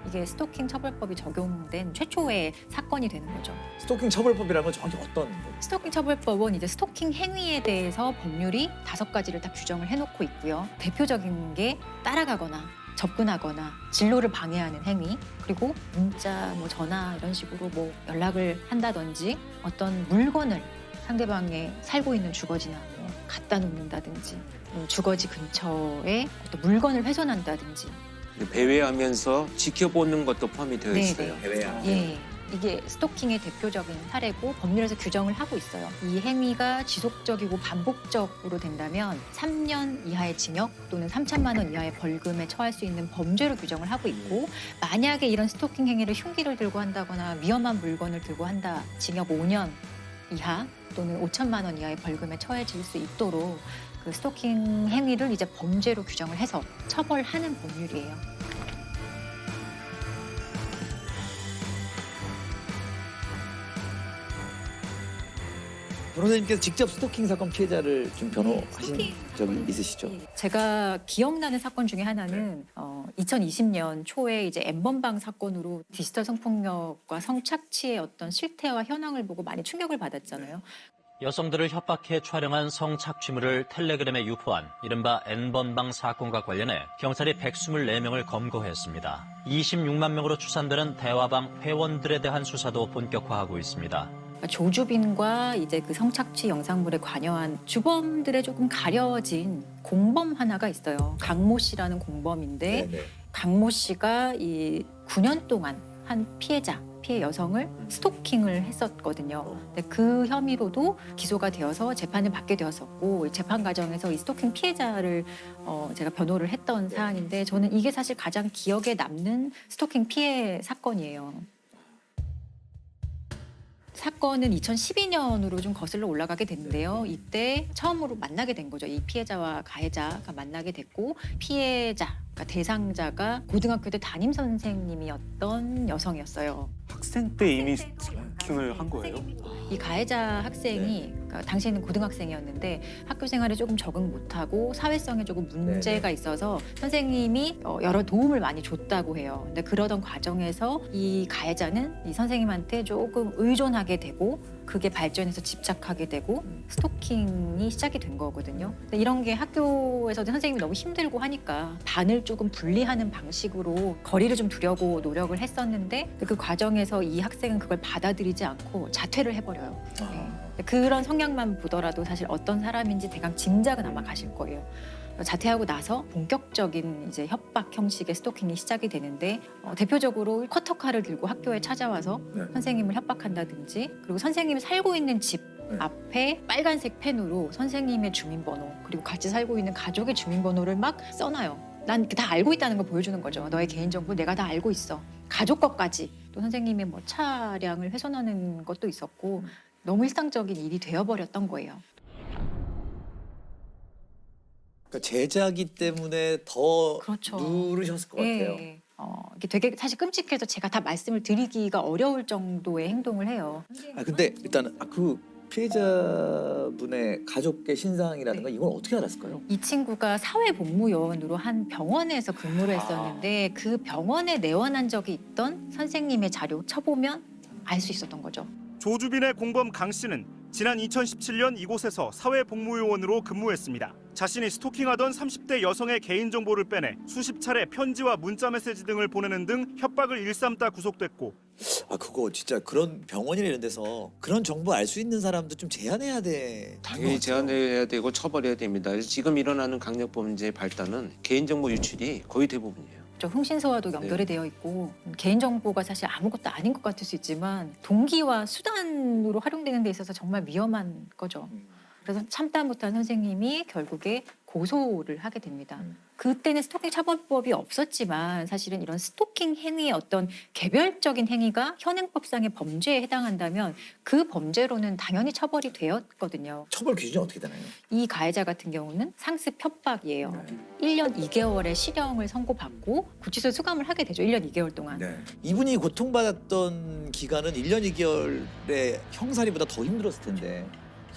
이게 스토킹 처벌법이 적용된 최초의 사건이 되는 거죠. 스토킹 처벌법이라는 건 정확히 어떤 거예요? 스토킹 처벌법은 이제 스토킹 행위에 대해서 법률이 5가지를 다 규정을 해놓고 있고요. 대표적인 게 따라가거나 접근하거나 진로를 방해하는 행위, 그리고 문자, 전화 이런 식으로 연락을 한다든지 어떤 물건을 상대방의 살고 있는 주거지나 갖다 놓는다든지 주거지 근처에 어떤 물건을 훼손한다든지 배회하면서 지켜보는 것도 포함이 되어 있어요. 예. 이게 스토킹의 대표적인 사례고 법률에서 규정을 하고 있어요. 이 행위가 지속적이고 반복적으로 된다면 3년 이하의 징역 또는 3천만 원 이하의 벌금에 처할 수 있는 범죄로 규정을 하고 있고 만약에 이런 스토킹 행위를 흉기를 들고 한다거나 위험한 물건을 들고 한다. 징역 5년 이하 또는 5천만 원 이하의 벌금에 처해질 수 있도록 그 스토킹 행위를 이제 범죄로 규정을 해서 처벌하는 법률이에요. 변호사님께서 직접 스토킹 사건 피해자를 좀 변호하신 적이 있으시죠? 제가 기억나는 사건 중에 하나는 2020년 초에 이제 N번방 사건으로 디지털 성폭력과 성착취의 어떤 실태와 현황을 보고 많이 충격을 받았잖아요. 여성들을 협박해 촬영한 성착취물을 텔레그램에 유포한 이른바 N번방 사건과 관련해 경찰이 124명을 검거했습니다. 26만 명으로 추산되는 대화방 회원들에 대한 수사도 본격화하고 있습니다. 조주빈과 이제 그 성착취 영상물에 관여한 주범들의 조금 가려진 공범 하나가 있어요. 강모 씨라는 공범인데 네네. 강모 씨가 이 9년 동안 한 피해 여성을 스토킹을 했었거든요. 근데 그 혐의로도 기소가 되어서 재판을 받게 되었었고 재판 과정에서 이 스토킹 피해자를 제가 변호를 했던 사안인데 저는 이게 사실 가장 기억에 남는 스토킹 피해 사건이에요. 사건은 2012년으로 좀 거슬러 올라가게 됐는데요. 이때 처음으로 만나게 된 거죠. 이 피해자와 가해자가 만나게 됐고 피해자, 그러니까 대상자가 고등학교 때 담임 선생님이었던 여성이었어요. 학생 때 이미 스토킹을 한 거예요? 이 가해자 학생이 그러니까 당시에는 고등학생이었는데 학교 생활에 조금 적응 못하고 사회성에 조금 문제가 있어서 선생님이 여러 도움을 많이 줬다고 해요. 근데 그러던 과정에서 이 가해자는 이 선생님한테 조금 의존하게 되고 그게 발전해서 집착하게 되고 스토킹이 시작이 된 거거든요. 근데 이런 게 학교에서도 선생님이 너무 힘들고 하니까 반을 조금 분리하는 방식으로 거리를 좀 두려고 노력을 했었는데 그 과정에서 이 학생은 그걸 받아들이지 않고 자퇴를 해버려요. 그런 성향만 보더라도 사실 어떤 사람인지 대강 짐작은 아마 가실 거예요. 자퇴하고 나서 본격적인 이제 협박 형식의 스토킹이 시작이 되는데 대표적으로 커터칼을 들고 학교에 찾아와서 선생님을 협박한다든지 그리고 선생님이 살고 있는 집 앞에 빨간색 펜으로 선생님의 주민번호 그리고 같이 살고 있는 가족의 주민번호를 막 써놔요. 난 다 알고 있다는 걸 보여주는 거죠. 너의 개인정보 내가 다 알고 있어. 가족 것까지. 또 선생님의 뭐 차량을 훼손하는 것도 있었고 너무 일상적인 일이 되어버렸던 거예요. 그러니까 제자기 때문에 더 누르셨을 것 같아요. 이게 되게 사실 끔찍해서 제가 다 말씀을 드리기가 어려울 정도의 행동을 해요. 근데 일단은 그 피해자분의 가족의 신상이라든가 이건 어떻게 알았을까요? 이 친구가 사회복무요원으로 한 병원에서 근무를 했었는데 그 병원에 내원한 적이 있던 선생님의 자료 쳐보면 알 수 있었던 거죠. 조주빈의 공범 강 씨는 지난 2017년 이곳에서 사회복무요원으로 근무했습니다. 자신이 스토킹하던 30대 여성의 개인정보를 빼내 수십 차례 편지와 문자메시지 등을 보내는 등 협박을 일삼다 구속됐고 그거 진짜 그런 병원이나 이런 데서 그런 정보 알 수 있는 사람도 좀 제한해야 돼. 당연히 제한해야 되고 처벌해야 됩니다. 지금 일어나는 강력범죄의 발단은 개인정보 유출이 거의 대부분이에요. 흥신소와도 연결이 되어 있고 개인정보가 사실 아무것도 아닌 것 같을 수 있지만 동기와 수단으로 활용되는 데 있어서 정말 위험한 거죠. 그래서 참다 못한 선생님이 결국에 고소를 하게 됩니다. 그때는 스토킹 처벌법이 없었지만 사실은 이런 스토킹 행위의 어떤 개별적인 행위가 현행법상의 범죄에 해당한다면 그 범죄로는 당연히 처벌이 되었거든요. 처벌 기준이 어떻게 되나요? 이 가해자 같은 경우는 상습 협박이에요. 1년 2개월의 실형을 선고받고 구치소에 수감을 하게 되죠. 1년 2개월 동안. 이분이 고통받았던 기간은 1년 2개월의 형사리보다 더 힘들었을 텐데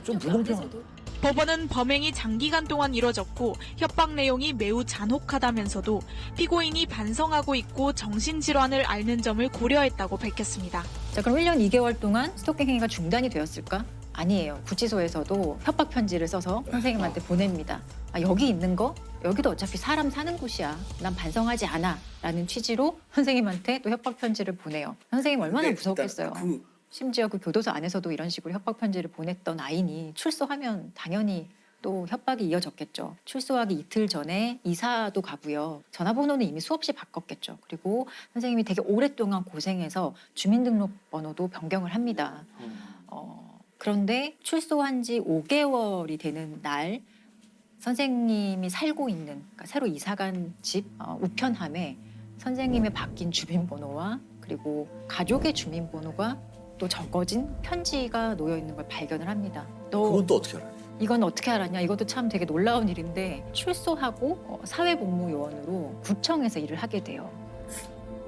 좀 불공평한. 법원은 범행이 장기간 동안 이뤄졌고 협박 내용이 매우 잔혹하다면서도 피고인이 반성하고 있고 정신질환을 앓는 점을 고려했다고 밝혔습니다. 자, 그럼 1년 2개월 동안 스토킹 행위가 중단이 되었을까? 아니에요. 구치소에서도 협박 편지를 써서 선생님한테 보냅니다. 여기 있는 거? 여기도 어차피 사람 사는 곳이야. 난 반성하지 않아. 라는 취지로 선생님한테 또 협박 편지를 보내요. 선생님 얼마나 무섭겠어요. 심지어 그 교도소 안에서도 이런 식으로 협박 편지를 보냈던 아이니 출소하면 당연히 또 협박이 이어졌겠죠. 출소하기 이틀 전에 이사도 가고요. 전화번호는 이미 수없이 바꿨겠죠. 그리고 선생님이 되게 오랫동안 고생해서 주민등록번호도 변경을 합니다. 그런데 출소한 지 5개월이 되는 날 선생님이 살고 있는, 그러니까 새로 이사간 집 우편함에 선생님의 바뀐 주민번호와 그리고 가족의 주민번호가 또 적어진 편지가 놓여 있는 걸 발견을 합니다. 그건 또 어떻게 알아요? 이건 어떻게 알았냐? 이것도 참 되게 놀라운 일인데 출소하고 사회복무요원으로 구청에서 일을 하게 돼요.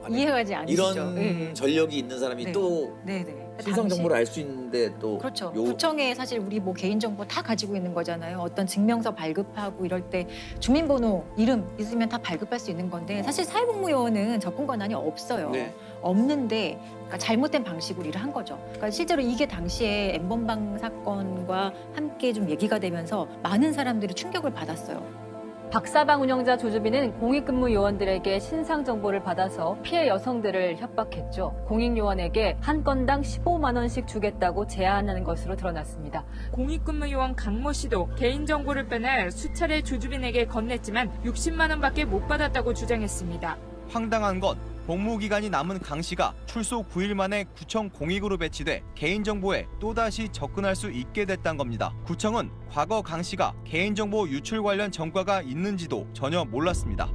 이해가지 않으시죠? 이런 네. 전력이 있는 사람이 네. 또 네네. 신상 정보를 알 수 있는데 또 그렇죠. 구청에 사실 우리 뭐 개인정보 다 가지고 있는 거잖아요. 어떤 증명서 발급하고 이럴 때 주민번호, 이름 있으면 다 발급할 수 있는 건데 사실 사회복무요원은 접근 권한이 없어요. 네. 없는데 그러니까 잘못된 방식으로 일을 한 거죠. 그러니까 실제로 이게 당시에 N번방 사건과 함께 좀 얘기가 되면서 많은 사람들이 충격을 받았어요. 박사방 운영자 조주빈은 공익근무 요원들에게 신상 정보를 받아서 피해 여성들을 협박했죠. 공익요원에게 한 건당 15만 원씩 주겠다고 제안하는 것으로 드러났습니다. 공익근무요원 강모 씨도 개인정보를 빼내 수차례 조주빈에게 건넸지만 60만 원밖에 못 받았다고 주장했습니다. 황당한 건 복무기간이 남은 강 씨가 출소 9일 만에 구청 공익으로 배치돼 개인정보에 또다시 접근할 수 있게 됐다는 겁니다. 구청은 과거 강 씨가 개인정보 유출 관련 전과가 있는지도 전혀 몰랐습니다.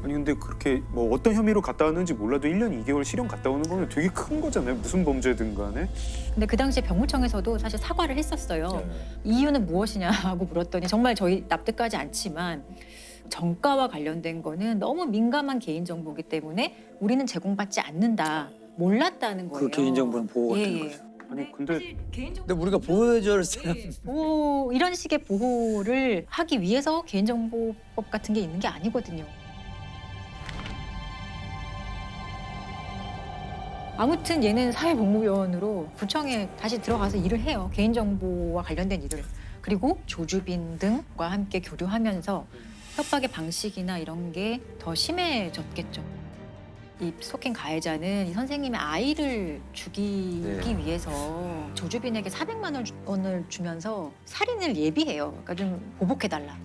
아니 근데 그렇게 뭐 어떤 혐의로 갔다 왔는지 몰라도 1년 2개월 실형 갔다 오는 거는 되게 큰 거잖아요. 무슨 범죄든 간에. 근데 그 당시에 병무청에서도 사실 사과를 했었어요. 이유는 무엇이냐고 물었더니 정말 저희 납득하지 않지만 정가와 관련된 거는 너무 민감한 개인정보이기 때문에 우리는 제공받지 않는다. 몰랐다는 거예요. 그 개인정보는 보호가 되는 거죠. 아니 근데 우리가 보호해줄 사람 보호, 이런 식의 보호를 하기 위해서 개인정보법 같은 게 있는 게 아니거든요. 아무튼 얘는 사회복무요원으로 구청에 다시 들어가서 일을 해요. 개인정보와 관련된 일을. 그리고 조주빈 등과 함께 교류하면서 협박의 방식이나 이런 게 더 심해졌겠죠. 이 스토킹 가해자는 이 선생님의 아이를 죽이기 위해서 조주빈에게 400만 원을 주면서 살인을 예비해요. 그러니까 좀 보복해달라.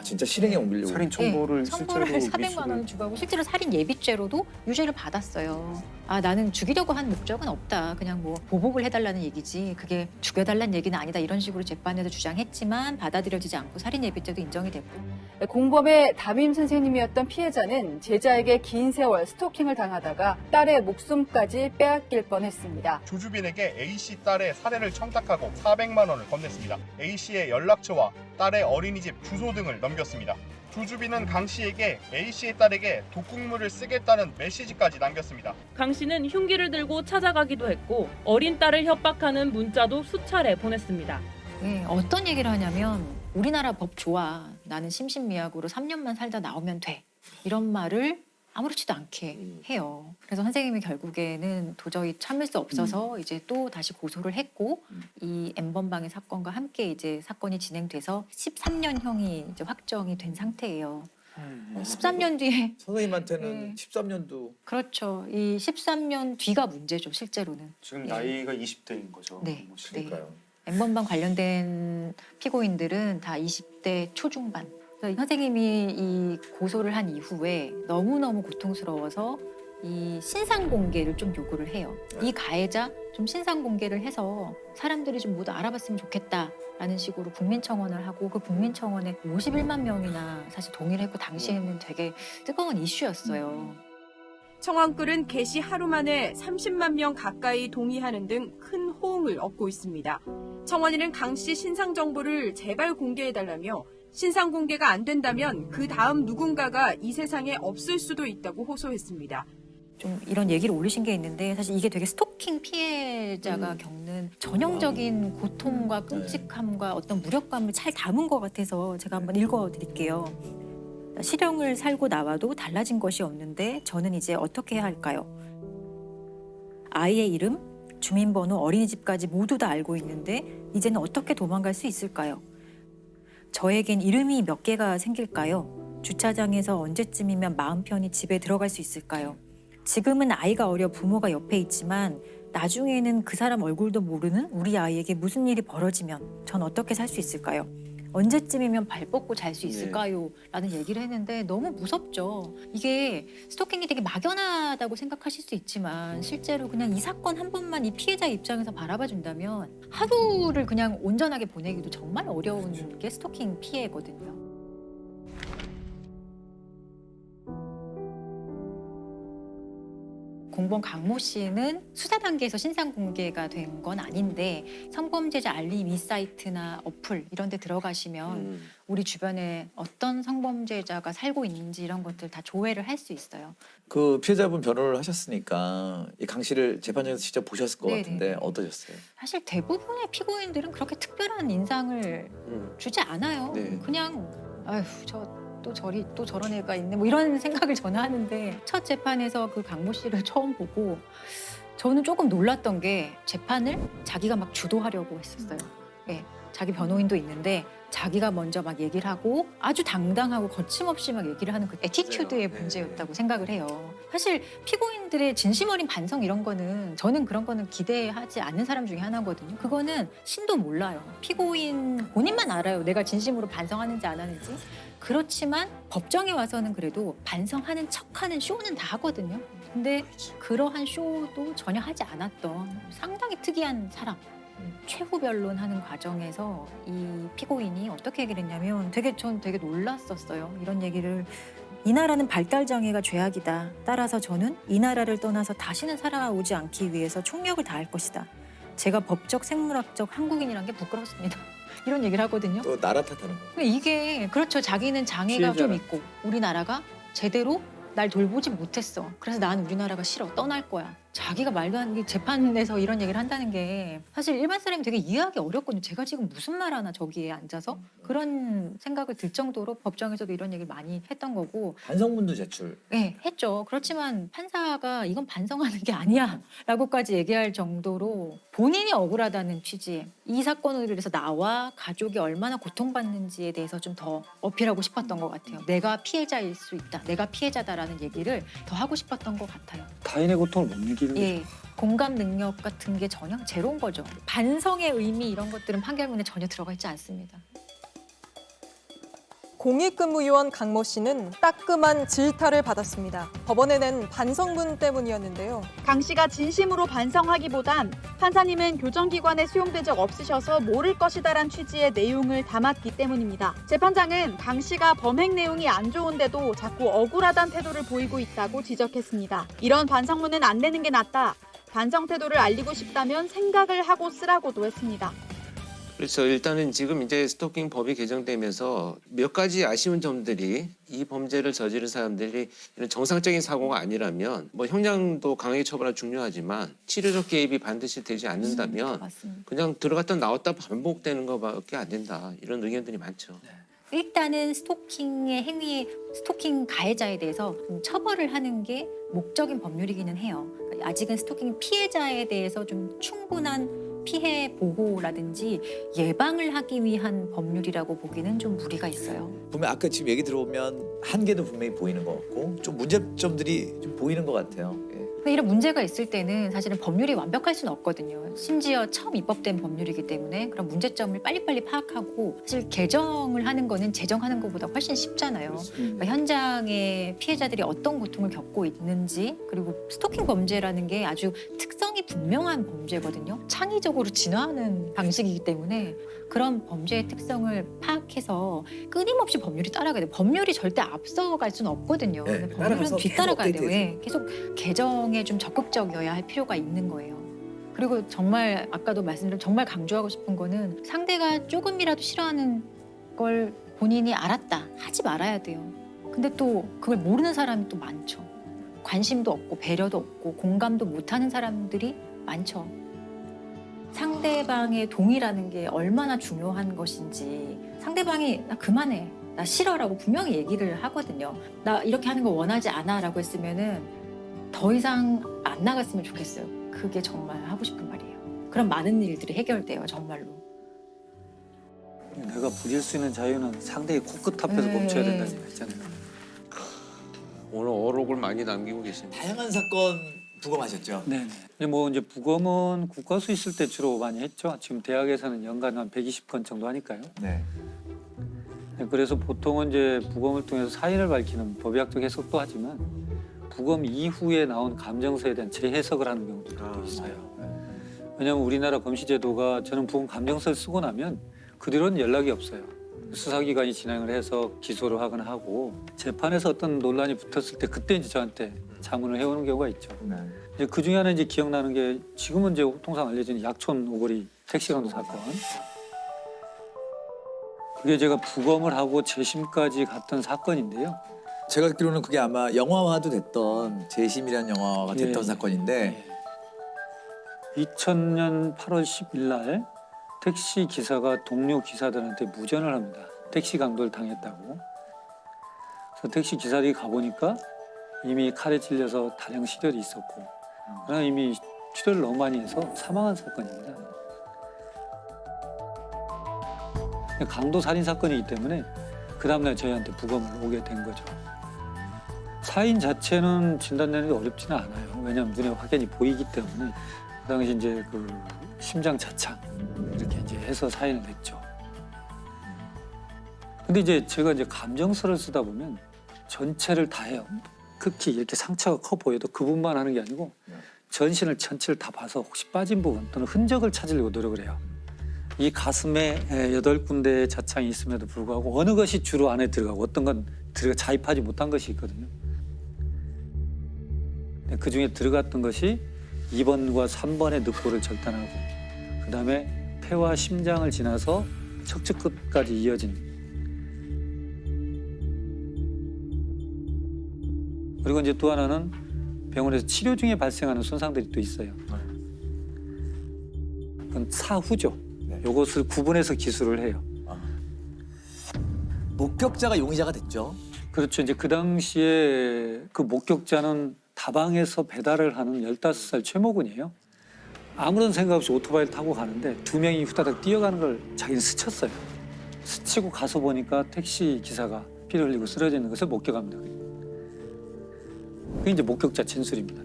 진짜 실행에 옮기려고. 살인 청구를 청구를 실제로 400만 원을 주고 하고 실제로 살인 예비죄로도 유죄를 받았어요. 나는 죽이려고 한 목적은 없다. 그냥 뭐 보복을 해달라는 얘기지. 그게 죽여달라는 얘기는 아니다. 이런 식으로 재판에서 주장했지만 받아들여지지 않고 살인 예비죄도 인정이 됐고. 공범의 담임 선생님이었던 피해자는 제자에게 긴 세월 스토킹을 당하다가 딸의 목숨까지 빼앗길 뻔했습니다. 조주빈에게 A씨 딸의 살해를 청탁하고 400만 원을 건넸습니다. A씨의 연락처와 딸의 어린이집 주소 등을 넘겼습니다. 조주빈은 강 씨에게 A씨의 딸에게 독극물을 쓰겠다는 메시지까지 남겼습니다. 강 씨는 흉기를 들고 찾아가기도 했고 어린 딸을 협박하는 문자도 수차례 보냈습니다. 어떤 얘기를 하냐면 우리나라 법 좋아. 나는 심신미약으로 3년만 살다 나오면 돼. 이런 말을 아무렇지도 않게 해요. 그래서 선생님이 결국에는 도저히 참을 수 없어서 이제 또 다시 고소를 했고 이 N번방의 사건과 함께 이제 사건이 진행돼서 13년형이 이제 확정이 된 상태예요. 13년 뒤에 선생님한테는 13년도 그렇죠. 이 13년 뒤가 문제죠, 실제로는. 지금 나이가 20대인 거죠. 네. 그러니까요. N번방 관련된 피고인들은 다 20대 초중반. 그래서 선생님이 이 고소를 한 이후에 너무너무 고통스러워서 이 신상 공개를 좀 요구를 해요. 이 가해자 좀 신상 공개를 해서 사람들이 좀 모두 알아봤으면 좋겠다라는 식으로 국민청원을 하고 그 국민청원에 51만 명이나 사실 동의를 했고 당시에는 되게 뜨거운 이슈였어요. 청원글은 게시 하루 만에 30만 명 가까이 동의하는 등 큰 호응을 얻고 있습니다. 청원인은 강 씨 신상 정보를 제발 공개해달라며 신상 공개가 안 된다면 그 다음 누군가가 이 세상에 없을 수도 있다고 호소했습니다. 좀 이런 얘기를 올리신 게 있는데 사실 이게 되게 스토킹 피해자가 겪는 전형적인 고통과 끔찍함과 어떤 무력감을 잘 담은 것 같아서 제가 한번 읽어드릴게요. 실형을 살고 나와도 달라진 것이 없는데 저는 이제 어떻게 해야 할까요? 아이의 이름, 주민번호, 어린이집까지 모두 다 알고 있는데 이제는 어떻게 도망갈 수 있을까요? 저에겐 이름이 몇 개가 생길까요? 주차장에서 언제쯤이면 마음 편히 집에 들어갈 수 있을까요? 지금은 아이가 어려 부모가 옆에 있지만 나중에는 그 사람 얼굴도 모르는 우리 아이에게 무슨 일이 벌어지면 전 어떻게 살 수 있을까요? 언제쯤이면 발 뻗고 잘 수 있을까요? 라는 얘기를 했는데 너무 무섭죠. 이게 스토킹이 되게 막연하다고 생각하실 수 있지만 실제로 그냥 이 사건 한 번만 이 피해자 입장에서 바라봐 준다면 하루를 그냥 온전하게 보내기도 정말 어려운 게 스토킹 피해거든요. 공범 강모 씨는 수사 단계에서 신상 공개가 된 건 아닌데 성범죄자 알림 이 사이트나 어플 이런 데 들어가시면 우리 주변에 어떤 성범죄자가 살고 있는지 이런 것들 다 조회를 할 수 있어요. 그 피해자분 변호를 하셨으니까 이 강 씨를 재판장에서 직접 보셨을 것 네네. 같은데 어떠셨어요? 사실 대부분의 피고인들은 그렇게 특별한 인상을 주지 않아요. 네. 그냥 아휴 또 저런 애가 있네 뭐 이런 생각을 저는 하는데 첫 재판에서 그 강모 씨를 처음 보고 저는 조금 놀랐던 게 재판을 자기가 막 주도하려고 했었어요. 네, 자기 변호인도 있는데 자기가 먼저 막 얘기를 하고 아주 당당하고 거침없이 막 얘기를 하는 그 애티튜드의 문제였다고 생각을 해요. 사실 피고인들의 진심 어린 반성 이런 거는 저는 그런 거는 기대하지 않는 사람 중에 하나거든요. 그거는 신도 몰라요. 피고인 본인만 알아요. 내가 진심으로 반성하는지 안 하는지. 그렇지만 법정에 와서는 그래도 반성하는 척하는 쇼는 다 하거든요. 근데 그러한 쇼도 전혀 하지 않았던 상당히 특이한 사람. 최후 변론하는 과정에서 이 피고인이 어떻게 얘기를 했냐면 전 되게 놀랐었어요. 이런 얘기를 이 나라는 발달 장애가 죄악이다. 따라서 저는 이 나라를 떠나서 다시는 살아오지 않기 위해서 총력을 다할 것이다. 제가 법적 생물학적 한국인이란 게 부끄럽습니다. 이런 얘기를 하거든요. 또 나라 탓하는 거. 이게 그렇죠. 자기는 장애가 좀 있고 우리나라가 제대로 날 돌보지 못했어. 그래서 난 우리나라가 싫어. 떠날 거야. 자기가 말도 안 되게 재판에서 이런 얘기를 한다는 게 사실 일반 사람이 되게 이해하기 어렵거든요. 제가 지금 무슨 말 하나 저기에 앉아서 그런 생각을 들 정도로 법정에서도 이런 얘기를 많이 했던 거고. 반성문도 제출. 네, 했죠. 그렇지만 판사가 이건 반성하는 게 아니야 라고까지 얘기할 정도로 본인이 억울하다는 취지에 이 사건으로 인해서 나와 가족이 얼마나 고통받는지에 대해서 좀 더 어필하고 싶었던 것 같아요. 내가 피해자일 수 있다. 내가 피해자다라는 얘기를 더 하고 싶었던 것 같아요. 타인의 고통을 못 느끼는 예, 거죠. 공감 능력 같은 게 전혀 제로인 거죠. 반성의 의미 이런 것들은 판결문에 전혀 들어가 있지 않습니다. 공익근무요원 강모 씨는 따끔한 질타를 받았습니다. 법원에 낸 반성문 때문이었는데요. 강 씨가 진심으로 반성하기보단 판사님은 교정기관에 수용된 적 없으셔서 모를 것이다란 취지의 내용을 담았기 때문입니다. 재판장은 강 씨가 범행 내용이 안 좋은데도 자꾸 억울하다는 태도를 보이고 있다고 지적했습니다. 이런 반성문은 안 내는 게 낫다. 반성 태도를 알리고 싶다면 생각을 하고 쓰라고도 했습니다. 그래서 일단은 지금 이제 스토킹 법이 개정되면서 몇 가지 아쉬운 점들이 이 범죄를 저지른 사람들이 이런 정상적인 사고가 아니라면 뭐 형량도 강하게 처벌하기 중요하지만 치료적 개입이 반드시 되지 않는다면 그냥 들어갔다 나왔다 반복되는 것밖에 안 된다. 이런 의견들이 많죠. 일단은 스토킹의 행위, 스토킹 가해자에 대해서 좀 처벌을 하는 게 목적인 법률이기는 해요. 그러니까 아직은 스토킹 피해자에 대해서 좀 충분한 피해 보호라든지 예방을 하기 위한 법률이라고 보기는 좀 무리가 있어요. 보면 아까 지금 얘기 들어보면 한계도 분명히 보이는 것 같고 좀 문제점들이 좀 보이는 것 같아요. 예. 이런 문제가 있을 때는 사실은 법률이 완벽할 수는 없거든요. 심지어 처음 입법된 법률이기 때문에 그런 문제점을 빨리빨리 파악하고 사실 개정을 하는 거는 제정하는 것보다 훨씬 쉽잖아요. 그러니까 현장에 피해자들이 어떤 고통을 겪고 있는지 그리고 스토킹 범죄라는 게 아주 특성이 분명한 범죄거든요. 창의적으로 진화하는 방식이기 때문에 그런 범죄의 특성을 파악해서 끊임없이 법률이 따라가야 돼요. 법률이 절대 앞서갈 수는 없거든요. 네, 법률은 뒤따라가야 돼요. 계속 예, 계속 개정에 좀 적극적이어야 할 필요가 있는 거예요. 그리고 정말 아까도 말씀드린 정말 강조하고 싶은 거는 상대가 조금이라도 싫어하는 걸 본인이 알았다. 하지 말아야 돼요. 근데 또 그걸 모르는 사람이 또 많죠. 관심도 없고 배려도 없고 공감도 못하는 사람들이 많죠. 상대방의 동의라는 게 얼마나 중요한 것인지 상대방이 나 그만해, 나 싫어라고 분명히 얘기를 하거든요. 나 이렇게 하는 거 원하지 않아 라고 했으면은 더 이상 안 나갔으면 좋겠어요. 그게 정말 하고 싶은 말이에요. 그럼 많은 일들이 해결돼요, 정말로. 내가 부릴 수 있는 자유는 상대의 코끝 앞에서 멈춰야 된다는 얘기 있잖아요. 오늘 어록을 많이 남기고 계십니다. 다양한 사건 부검하셨죠? 네. 이제 부검은 국가수 있을 때 주로 많이 했죠. 지금 대학에서는 연간 한 120건 정도 하니까요. 네. 그래서 보통은 이제 부검을 통해서 사인을 밝히는 법의학적 해석도 하지만 부검 이후에 나온 감정서에 대한 재해석을 하는 경우도 있어요. 왜냐하면 우리나라 검시제도가 저는 부검 감정서를 쓰고 나면 그 뒤로는 연락이 없어요. 수사기관이 진행을 해서 기소를 하거나 하고 재판에서 어떤 논란이 붙었을 때 그때 이제 저한테 자문을 해오는 경우가 있죠. 이제 그 중에 하나 이제 기억나는 게 지금은 이제 통상 알려진 약촌 오거리 택시 강도 사건. 그게 제가 부검을 하고 재심까지 갔던 사건인데요. 제가 듣기로는 그게 아마 영화화도 됐던 재심이라는 영화가 됐던 사건인데 2000년 8월 10일 날 택시 기사가 동료 기사들한테 무전을 합니다. 택시 강도를 당했다고. 그래서 택시 기사들이 가보니까 이미 칼에 찔려서 다량 실혈이 있었고 그러나 이미 출혈을 너무 많이 해서 사망한 사건입니다. 강도 살인 사건이기 때문에 그 다음날 저희한테 부검을 오게 된 거죠. 사인 자체는 진단내는 게 어렵지는 않아요. 왜냐하면 눈에 확연히 보이기 때문에 그 당시 이제 그 심장 자창 이렇게 이제 해서 사인을 냈죠. 근데 이제 제가 이제 감정서를 쓰다 보면 전체를 다 해요. 극히 이렇게 상처가 커 보여도 그 부분만 하는 게 아니고 전신을 전체를 다 봐서 혹시 빠진 부분 또는 흔적을 찾으려고 노력을 해요. 이 가슴에 8군데의 자창이 있음에도 불구하고 어느 것이 주로 안에 들어가고 어떤 건 자입하지 못한 것이 있거든요. 그 중에 들어갔던 것이 2번과 3번의 늑골을 절단하고 그다음에 폐와 심장을 지나서 척추 끝까지 이어진 그리고 이제 또 하나는 병원에서 치료 중에 발생하는 손상들이 또 있어요. 그건 사후죠. 이것을 구분해서 기술을 해요. 목격자가 용의자가 됐죠. 그렇죠. 이제 그 당시에 그 목격자는 다방에서 배달을 하는 15살 최모군이에요. 아무런 생각 없이 오토바이를 타고 가는데 2명이 후다닥 뛰어가는 걸 자기는 스쳤어요. 스치고 가서 보니까 택시 기사가 피를 흘리고 쓰러져 있는 것을 목격합니다. 그게 이제 목격자 진술입니다.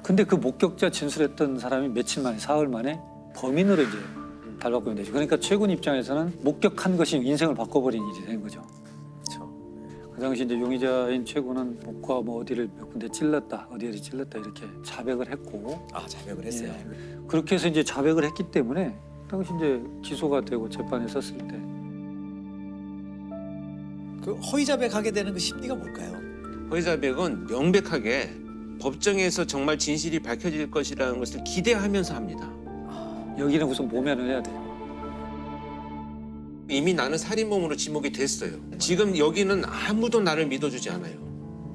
근데 그 목격자 진술했던 사람이 며칠 만에, 사흘 만에 범인으로 이제 달바꾸면 되죠. 그러니까 최군 입장에서는 목격한 것이 인생을 바꿔버린 일이 된 거죠. 그 당시 이제 용의자인 최군은 목과 뭐 어디를 몇 군데 찔렀다, 어디를 찔렀다 이렇게 자백을 했고. 자백을 했어요. 그렇게 해서 이제 자백을 했기 때문에 당시 이제 기소가 되고 재판에 섰을 때. 그 허위 자백하게 되는 그 심리가 뭘까요? 허위 자백은 명백하게 법정에서 정말 진실이 밝혀질 것이라는 것을 기대하면서 합니다. 여기는 우선 모면을 해야 돼요. 이미 나는 살인범으로 지목이 됐어요. 지금 여기는 아무도 나를 믿어주지 않아요.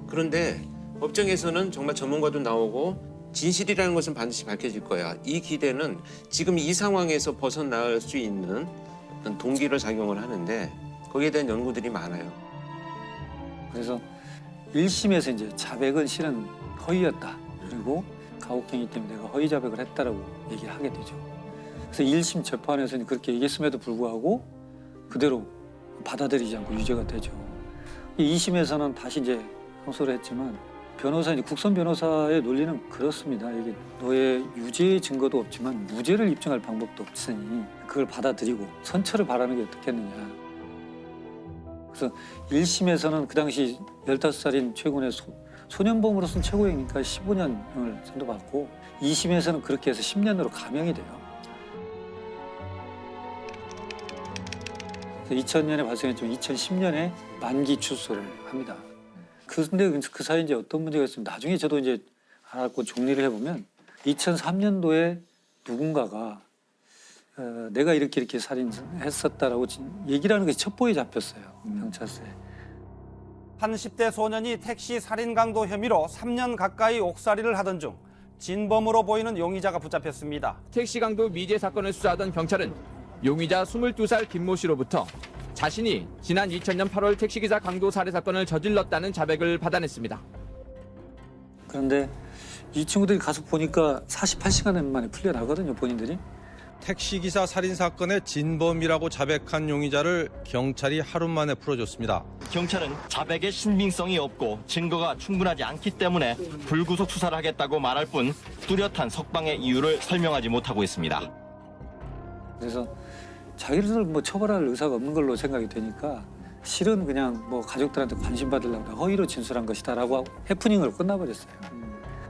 그런데 법정에서는 정말 전문가도 나오고 진실이라는 것은 반드시 밝혀질 거야. 이 기대는 지금 이 상황에서 벗어날 수 있는 어떤 동기를 작용을 하는데 거기에 대한 연구들이 많아요. 그래서 1심에서 이제 자백은 실은 허위였다. 그리고 가혹행위 때문에 내가 허위 자백을 했다라고 얘기를 하게 되죠. 그래서 1심 재판에서는 그렇게 얘기했음에도 불구하고 그대로 받아들이지 않고 유죄가 되죠. 2심에서는 다시 이제 항소를 했지만 변호사, 국선 변호사의 논리는 그렇습니다. 이게 너의 유죄의 증거도 없지만 무죄를 입증할 방법도 없으니 그걸 받아들이고 선처를 바라는 게 어떻겠느냐. 그래서 1심에서는 그 당시 15살인 최군의 소년범으로서는 최고형이니까 15년을 선고받고 2심에서는 그렇게 해서 10년으로 감형이 돼요. 2000년에 발생했지만 2010년에 만기 출소를 합니다. 근데 그 사이에 이제 어떤 문제가 있으면 나중에 저도 이제 알았고 정리를 해보면 2003년도에 누군가가 내가 이렇게 살인했었다라고 얘기를 하는 게 첩보에 잡혔어요. 경찰서에. 한 10대 소년이 택시 살인 강도 혐의로 3년 가까이 옥살이를 하던 중 진범으로 보이는 용의자가 붙잡혔습니다. 택시 강도 미제 사건을 수사하던 경찰은 용의자 22살 김모 씨로부터 자신이 지난 2000년 8월 택시기사 강도 살해 사건을 저질렀다는 자백을 받아냈습니다. 그런데 이 친구들이 가서 보니까 48시간 만에 풀려나거든요, 본인들이. 택시기사 살인사건의 진범이라고 자백한 용의자를 경찰이 하루 만에 풀어줬습니다. 경찰은 자백의 신빙성이 없고 증거가 충분하지 않기 때문에 불구속 수사를 하겠다고 말할 뿐 뚜렷한 석방의 이유를 설명하지 못하고 있습니다. 그래서 자기를 뭐 처벌할 의사가 없는 걸로 생각이 되니까 실은 그냥 뭐 가족들한테 관심 받으려고 허위로 진술한 것이다라고 해프닝으로 끝나버렸어요.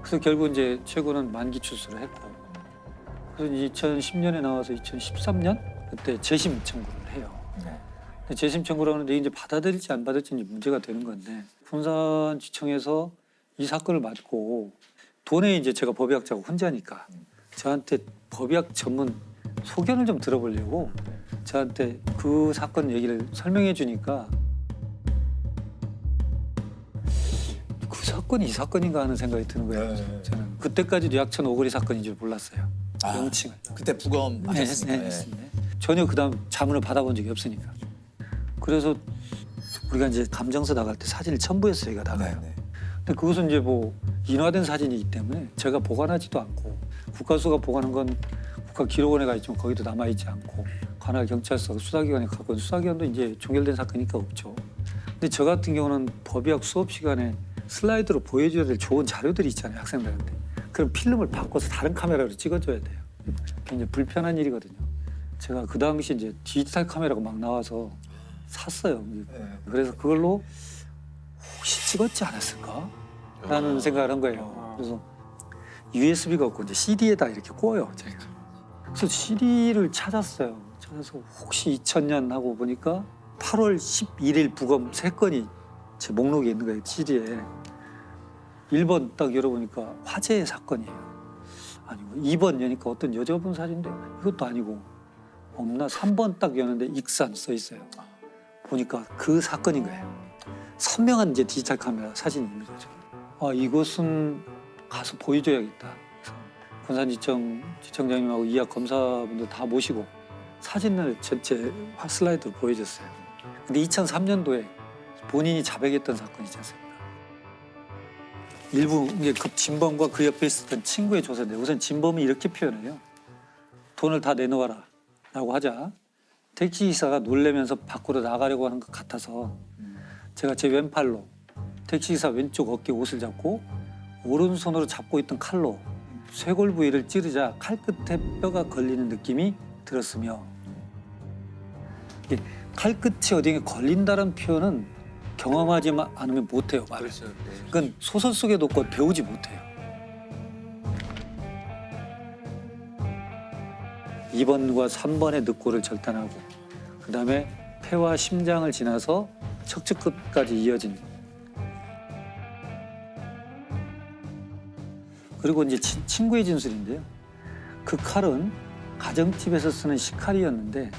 그래서 결국 이제 최고는 만기 출소를 했고, 그래서 2010년에 나와서 2013년 그때 재심 청구를 해요. 근데 재심 청구를 하는데 이제 받아들일지 안 받을지 이제 문제가 되는 건데, 군산지청에서 이 사건을 맡고 돈에 이제 제가 법의학자고 혼자니까 저한테 법의학 전문 소견을 좀 들어보려고 저한테 그 사건 얘기를 설명해 주니까 그 사건이 이 사건인가 하는 생각이 드는 거예요. 저는 그때까지도 약천 오거리 사건인 줄 몰랐어요. 명칭을. 그때 부검 하셨으니까. 네. 전혀 그다음 자문을 받아본 적이 없으니까. 그래서 우리가 이제 감정서 나갈 때 사진을 첨부해서 저희가 나가요. 근데 그것은 이제 뭐 인화된 사진이기 때문에 제가 보관하지도 않고, 국가수가 보관한 건 국가기록원에 가 있지만 거기도 남아있지 않고, 관할 경찰서 수사기관에 가고, 수사기관도 이제 종결된 사건이니까 없죠. 근데 저 같은 경우는 법의학 수업 시간에 슬라이드로 보여줘야 될 좋은 자료들이 있잖아요, 학생들한테. 그럼 필름을 바꿔서 다른 카메라로 찍어줘야 돼요. 굉장히 불편한 일이거든요. 제가 그 당시 이제 디지털 카메라가 막 나와서 샀어요. 그래서 그걸로 혹시 찍었지 않았을까? 라는 생각을 한 거예요. 그래서 USB가 없고 이제 CD에다 이렇게 꽂아요, 제가. 그래서 CD를 찾았어요. 찾아서 혹시 2000년 하고 보니까 8월 11일 부검 3건이 제 목록에 있는 거예요, CD에. 1번 딱 열어보니까 화재의 사건이에요. 아니고 2번 여니까 어떤 여자분 사진인데 이것도 아니고 없나? 3번 딱 여는데 익산 써 있어요. 보니까 그 사건인 거예요. 선명한 이제 디지털 카메라 사진이 있는 거죠. 아, 이것은 가서 보여줘야겠다. 군산지청 지청장님하고 이학 검사분들 다 모시고 사진을 전체 슬라이드로 보여줬어요. 근데 2003년도에 본인이 자백했던 사건이지 않습니까? 일부 이게 그 진범과 그 옆에 있었던 친구의 조사인데, 우선 진범이 이렇게 표현해요. 돈을 다 내놓아라 라고 하자 택시기사가 놀래면서 밖으로 나가려고 하는 것 같아서 제가 제 왼팔로 택시기사 왼쪽 어깨 옷을 잡고 오른손으로 잡고 있던 칼로 쇄골 부위를 찌르자 칼끝에 뼈가 걸리는 느낌이 들었으며, 이게 칼끝이 어디에 걸린다는 표현은 경험하지 않으면 못해요, 말을. 그건 소설 속에도 없고 배우지 못해요. 2번과 3번의 늑골을 절단하고 그다음에 폐와 심장을 지나서 척추끝까지 이어진, 그리고 이제 친구의 진술인데요. 그 칼은 가정집에서 쓰는 식칼이었는데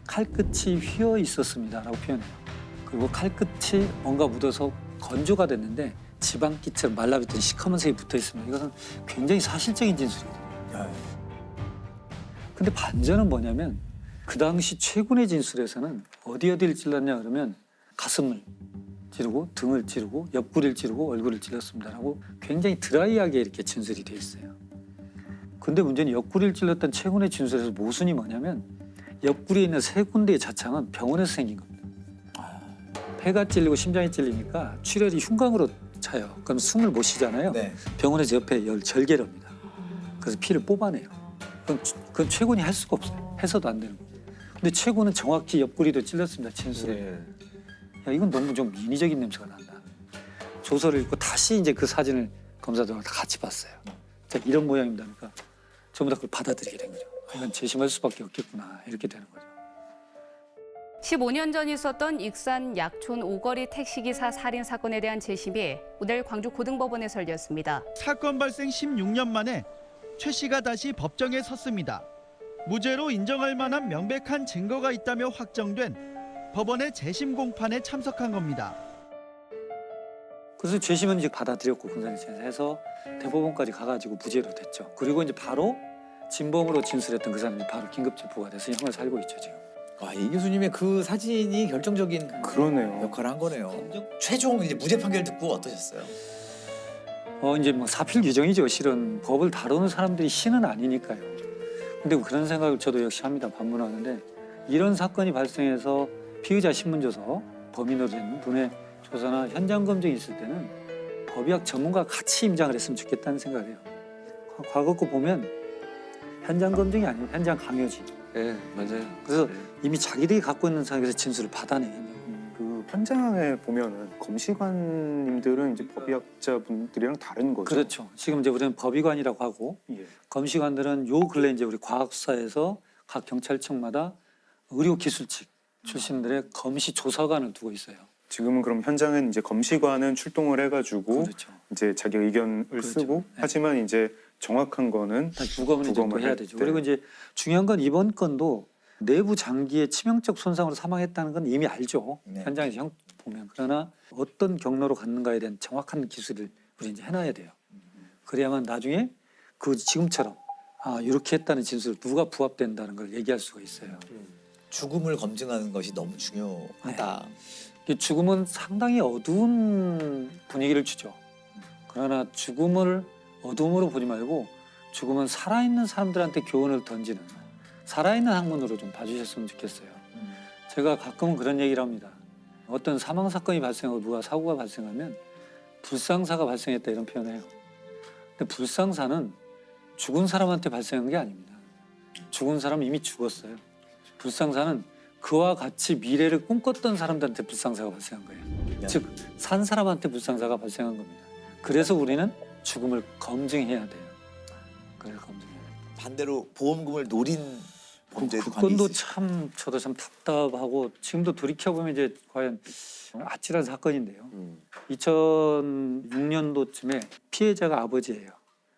칼끝이 휘어 있었습니다라고 표현해요. 그리고 칼끝이 뭔가 묻어서 건조가 됐는데 지방기처럼 말라붙은 시커먼 색이 붙어 있습니다. 이것은 굉장히 사실적인 진술이거든요. 근데 반전은 뭐냐면 그 당시 최군의 진술에서는 어디를 찔렀냐 그러면 가슴을 찌르고 등을 찌르고 옆구리를 찌르고 얼굴을 찔렀습니다라고 굉장히 드라이하게 이렇게 진술이 돼 있어요. 근데 문제는 옆구리를 찔렀던 최군의 진술에서 모순이 뭐냐면 옆구리에 있는 3군데의 자창은 병원에서 생긴 겁니다. 폐가 찔리고 심장이 찔리니까 출혈이 흉곽으로 차요. 그럼 숨을 못 쉬잖아요. 병원에서 옆에 절개를 합니다. 그래서 피를 뽑아내요. 그건 최군이 할 수가 없어요. 해서도 안 되는 거예요. 근데 최군은 정확히 옆구리도 찔렀습니다, 진술에. 야, 이건 너무 좀 인위적인 냄새가 난다. 조서를 읽고 다시 이제 그 사진을 검사들과 다 같이 봤어요. 자, 이런 모양입니다. 그러니까 전부 다 그걸 받아들이게 된 거죠. 이건 재심할 수밖에 없겠구나, 이렇게 되는 거죠. 15년 전 있었던 익산 약촌 오거리 택시기사 살인 사건에 대한 재심이 오늘 광주 고등법원에서 열렸습니다. 사건 발생 16년 만에 최 씨가 다시 법정에 섰습니다. 무죄로 인정할 만한 명백한 증거가 있다며 확정된 법원의 재심 공판에 참석한 겁니다. 그래서 재심은 이제 받아들였고 군산지청에서 해서 대법원까지 가가지고 무죄로 됐죠. 그리고 이제 바로 진범으로 진술했던 그 사람이 바로 긴급 체포가 돼서 형을 살고 있죠, 지금. 아, 이 교수님의 그 사진이 결정적인 역할을 한 거네요. 최종 이제 무죄 판결 듣고 어떠셨어요? 이제 뭐 사필 규정이죠. 실은 법을 다루는 사람들이 신은 아니니까요. 근데 그런 생각을 저도 역시 합니다. 반문하는데 이런 사건이 발생해서 피의자 신문조서, 범인으로 된 분의 조사나 현장 검증이 있을 때는 법의학 전문가가 같이 임장을 했으면 좋겠다는 생각을 해요. 과거 거 보면 현장 검증이 아니에요. 현장 강요지. 네, 맞아요. 그래서 이미 자기들이 갖고 있는 상황에서 진술을 받아내. 그 현장에 보면은 검시관님들은 이제 법의학자분들이랑 다른 거죠. 그렇죠. 지금 이제 우리는 법의관이라고 하고 예. 검시관들은 요 근래 이제 우리 과학수사에서 각 경찰청마다 의료기술직 출신들의 검시 조사관을 두고 있어요. 지금은 그럼 현장은 이제 검시관은 출동을 해가지고 그렇죠. 이제 자기 의견을 그렇죠. 쓰고 하지만 이제 정확한 거는 부검은 이제 또 해야 되죠. 그리고 이제 중요한 건 이번 건도 내부 장기의 치명적 손상으로 사망했다는 건 이미 알죠. 현장에서 보면. 그러나 어떤 경로로 갔는가에 대한 정확한 기술을 우리 이제 해놔야 돼요. 그래야만 나중에 그 지금처럼 이렇게 했다는 진술을 누가 부합된다는 걸 얘기할 수가 있어요. 죽음을 검증하는 것이 너무 중요하다. 이 죽음은 상당히 어두운 분위기를 주죠. 그러나 죽음을 어둠으로 보지 말고 죽음은 살아있는 사람들한테 교훈을 던지는 살아있는 학문으로 좀 봐주셨으면 좋겠어요. 제가 가끔은 그런 얘기를 합니다. 어떤 사망 사건이 발생하고 누가 사고가 발생하면 불상사가 발생했다 이런 표현을 해요. 근데 불상사는 죽은 사람한테 발생한 게 아닙니다. 죽은 사람은 이미 죽었어요. 불상사는 그와 같이 미래를 꿈꿨던 사람들한테 불상사가 발생한 거예요. 즉, 산 사람한테 불상사가 발생한 겁니다. 그래서 우리는 죽음을 검증해야 돼요. 그래서 검증해야 돼요. 반대로 보험금을 노린 범죄도 그 건도 참 저도 참 답답하고 지금도 돌이켜보면 이제 과연 아찔한 사건인데요. 2006년도쯤에 피해자가 아버지예요.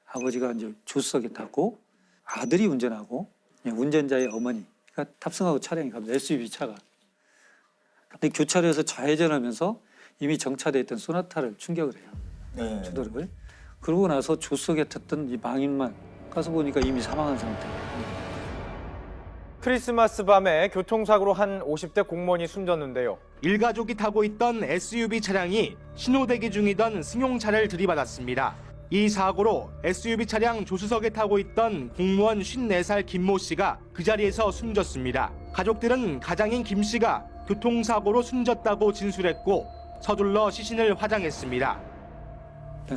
아버지가 이제 조수석에 탔고 아들이 운전하고 운전자의 어머니가 탑승하고 차량이 갑니다. SUV 차가. 근데 교차로에서 좌회전하면서 이미 정차돼 있던 소나타를 충격을 해요. 주도를. 그러고 나서 조수석에 탔던 이 망인만 가서 보니까 이미 사망한 상태예요. 크리스마스 밤에 교통사고로 한 50대 공무원이 숨졌는데요. 일가족이 타고 있던 SUV 차량이 신호대기 중이던 승용차를 들이받았습니다. 이 사고로 SUV 차량 조수석에 타고 있던 공무원 54살 김모 씨가 그 자리에서 숨졌습니다. 가족들은 가장인 김 씨가 교통사고로 숨졌다고 진술했고 서둘러 시신을 화장했습니다.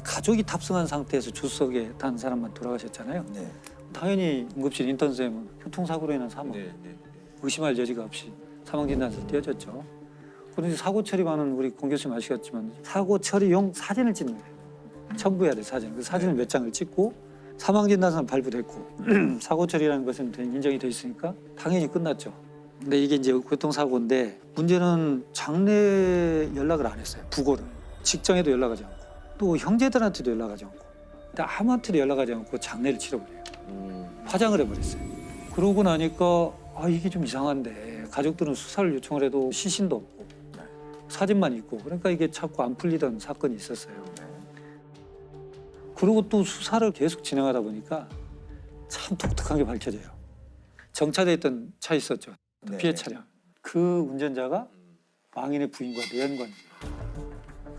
가족이 탑승한 상태에서 조수석에 탄 사람만 돌아가셨잖아요. 당연히 응급실 인턴쌤은 교통사고로 인한 사망, 의심할 여지가 없이 사망진단서 띄어졌죠. 그런데 사고 처리반은 우리 공 교수님 아시겠지만 사고 처리용 사진을 찍는 거예요. 첨부해야 돼 사진. 그 사진을 몇 장을 찍고 사망진단서는 발부됐고 사고 처리라는 것은 인정이 돼 있으니까 당연히 끝났죠. 근데 이게 이제 교통사고인데 문제는 장례 연락을 안 했어요. 부고를. 직장에도 연락하지 않고 또 형제들한테도 연락하지 않고 아무한테도 연락하지 않고 장례를 치러버려요. 화장을 해버렸어요. 그러고 나니까 이게 좀 이상한데 가족들은 수사를 요청을 해도 시신도 없고 사진만 있고 그러니까 이게 자꾸 안 풀리던 사건이 있었어요. 그리고 또 수사를 계속 진행하다 보니까 참 독특한 게 밝혀져요. 정차돼 있던 차 있었죠. 피해 차량. 그 운전자가 망인의 부인과 내연관이에요.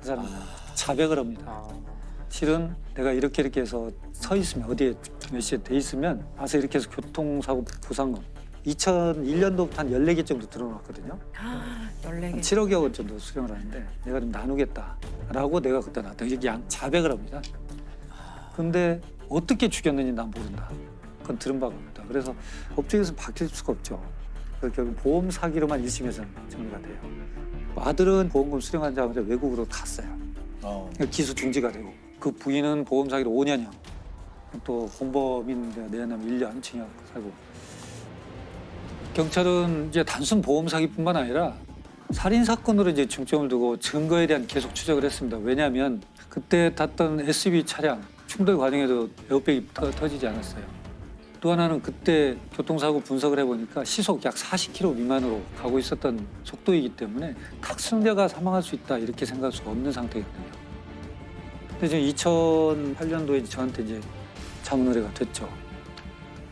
그 사람은 자백을 합니다. 실은 내가 이렇게 해서 서 있으면 어디에 몇 시에 돼 있으면 와서 이렇게 해서 교통사고 보상금 2001년도부터 한 14개 정도 들어놨거든요. 14개. 7억여 원 정도 수령을 하는데 내가 좀 나누겠다라고 내가 그때 나왔다. 이렇게 자백을 합니다. 근데 어떻게 죽였는지 난 모른다. 그건 들은 바가 없다. 그래서 법정에서 밝힐 수가 없죠. 그래서 결국 보험 사기로만 1심에서는 정리가 돼요. 아들은 보험금 수령하자마자 외국으로 갔어요. 기수 중지가 되고 그 부인은 보험 사기로 5년형 또 공범인 내연하면 1년 징역 살고 경찰은 이제 단순 보험 사기뿐만 아니라 살인 사건으로 이제 중점을 두고 증거에 대한 계속 추적을 했습니다. 왜냐하면 그때 탔던 SUV 차량 충돌 과정에도 에어백이 터지지 않았어요. 또 하나는 그때 교통사고 분석을 해보니까 시속 약 40km 미만으로 가고 있었던 속도이기 때문에 탁승자가 사망할 수 있다 이렇게 생각할 수가 없는 상태거든요. 근데 지금 2008년도에 저한테 이제 자문 의뢰가 됐죠.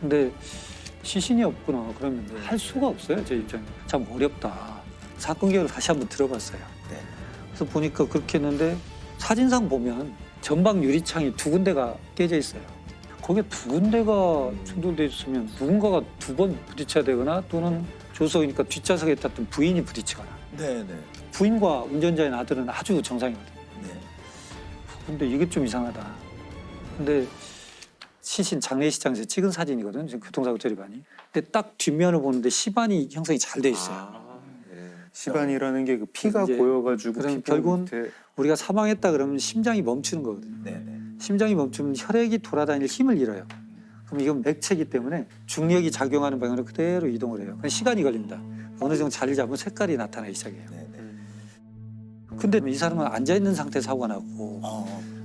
근데 시신이 없구나 그러면 할 수가 없어요. 제 입장에 참 어렵다. 사건 개요를 다시 한번 들어봤어요. 그래서 보니까 그렇게 했는데 사진상 보면 전방 유리창이 2군데가 깨져 있어요. 거기에 2군데가 충돌돼 있으면 누군가가 2번 부딪혀야 되거나 또는 조수석이니까 뒷좌석에 탔던 부인이 부딪히거나. 부인과 운전자인 아들은 아주 정상이거든요. 근데 이게 좀 이상하다. 근데 시신 장례식장에서 찍은 사진이거든요. 지금 교통사고 처리반이. 근데 딱 뒷면을 보는데 시반이 형성이 잘 돼 있어요. 시반이라는 게 그 피가 이제 고여가지고 그럼 피부 결국은 밑에 우리가 사망했다 그러면 심장이 멈추는 거거든요. 심장이 멈추면 혈액이 돌아다닐 힘을 잃어요. 그럼 이건 맥체이기 때문에 중력이 작용하는 방향으로 그대로 이동을 해요. 그냥 시간이 걸립니다. 어느 정도 자리 잡으면 색깔이 나타나기 시작해요. 근데 이 사람은 앉아있는 상태에서 사고가 나고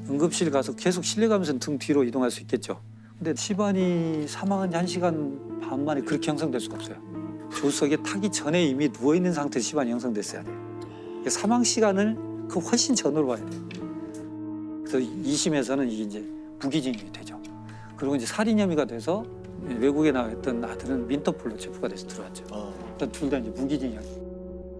응급실 가서 계속 실려가면서 등 뒤로 이동할 수 있겠죠. 근데 시반이 사망한 지 1시간 반 만에 그렇게 형성될 수가 없어요. 조수석에 타기 전에 이미 누워있는 상태에서 시반이 형성됐어야 돼요. 사망 시간을 그 훨씬 전으로 봐야 돼요. 그래서 2심에서는 이게 이제 무기징역이 되죠. 그리고 이제 살인 혐의가 돼서 외국에 나와 있던 아들은 민터폴로 체포가 돼서 들어왔죠. 일단 둘 다 이제 무기징역.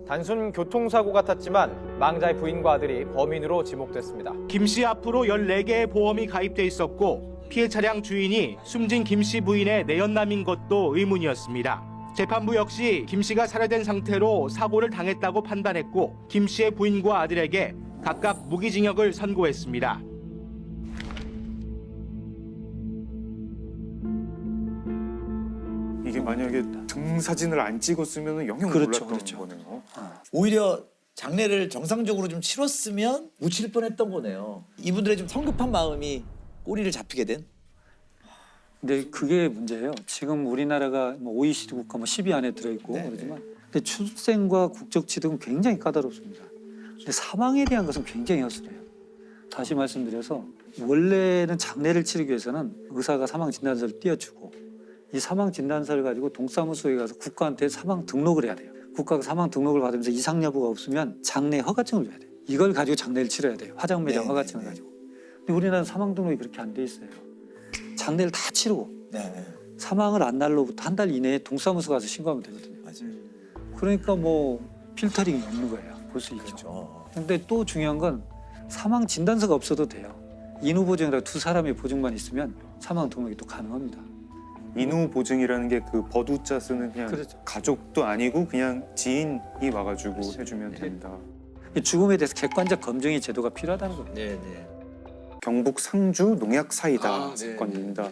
단순 교통사고 같았지만 망자의 부인과 아들이 범인으로 지목됐습니다. 김 씨 앞으로 14개의 보험이 가입돼 있었고 피해 차량 주인이 숨진 김 씨 부인의 내연남인 것도 의문이었습니다. 재판부 역시 김 씨가 살해된 상태로 사고를 당했다고 판단했고 김 씨의 부인과 아들에게 각각 무기징역을 선고했습니다. 이게 만약에 등 사진을 안 찍었으면 영영 몰랐던 거네요. 오히려 장례를 정상적으로 좀 치렀으면 묻힐 뻔했던 거네요. 이분들의 좀 성급한 마음이 꼬리를 잡히게 된. 근데 그게 문제예요. 지금 우리나라가 뭐 OECD 국가 뭐 10위 안에 들어있고 그러지만 근데 출생과 국적 취득은 굉장히 까다롭습니다. 근데 사망에 대한 것은 굉장히 허술해요. 다시 말씀드려서 원래는 장례를 치르기 위해서는 의사가 사망 진단서를 띄워주고 이 사망 진단서를 가지고 동사무소에 가서 국가한테 사망 등록을 해야 돼요. 국가가 사망 등록을 받으면서 이상 여부가 없으면 장례 허가증을 줘야 돼요. 이걸 가지고 장례를 치러야 돼요. 화장 매장 허가증을 가지고. 근데 우리나라는 사망 등록이 그렇게 안 돼 있어요. 장례를 다 치르고 사망을 한 날로부터 한 달 이내에 동사무소 가서 신고하면 되거든요. 그러니까 뭐 필터링이 없는 거예요. 볼 수 있죠. 근데 또 중요한 건 사망 진단서가 없어도 돼요. 인후 보증이라고 두 사람의 보증만 있으면 사망 등록이 또 가능합니다. 인후 보증이라는 게 그 버두자 쓰는 그냥 가족도 아니고 그냥 지인이 와가지고 해주면 된다. 죽음에 대해서 객관적 검증의 제도가 필요하다는 겁니다. 경북 상주 농약 사이다 사건입니다.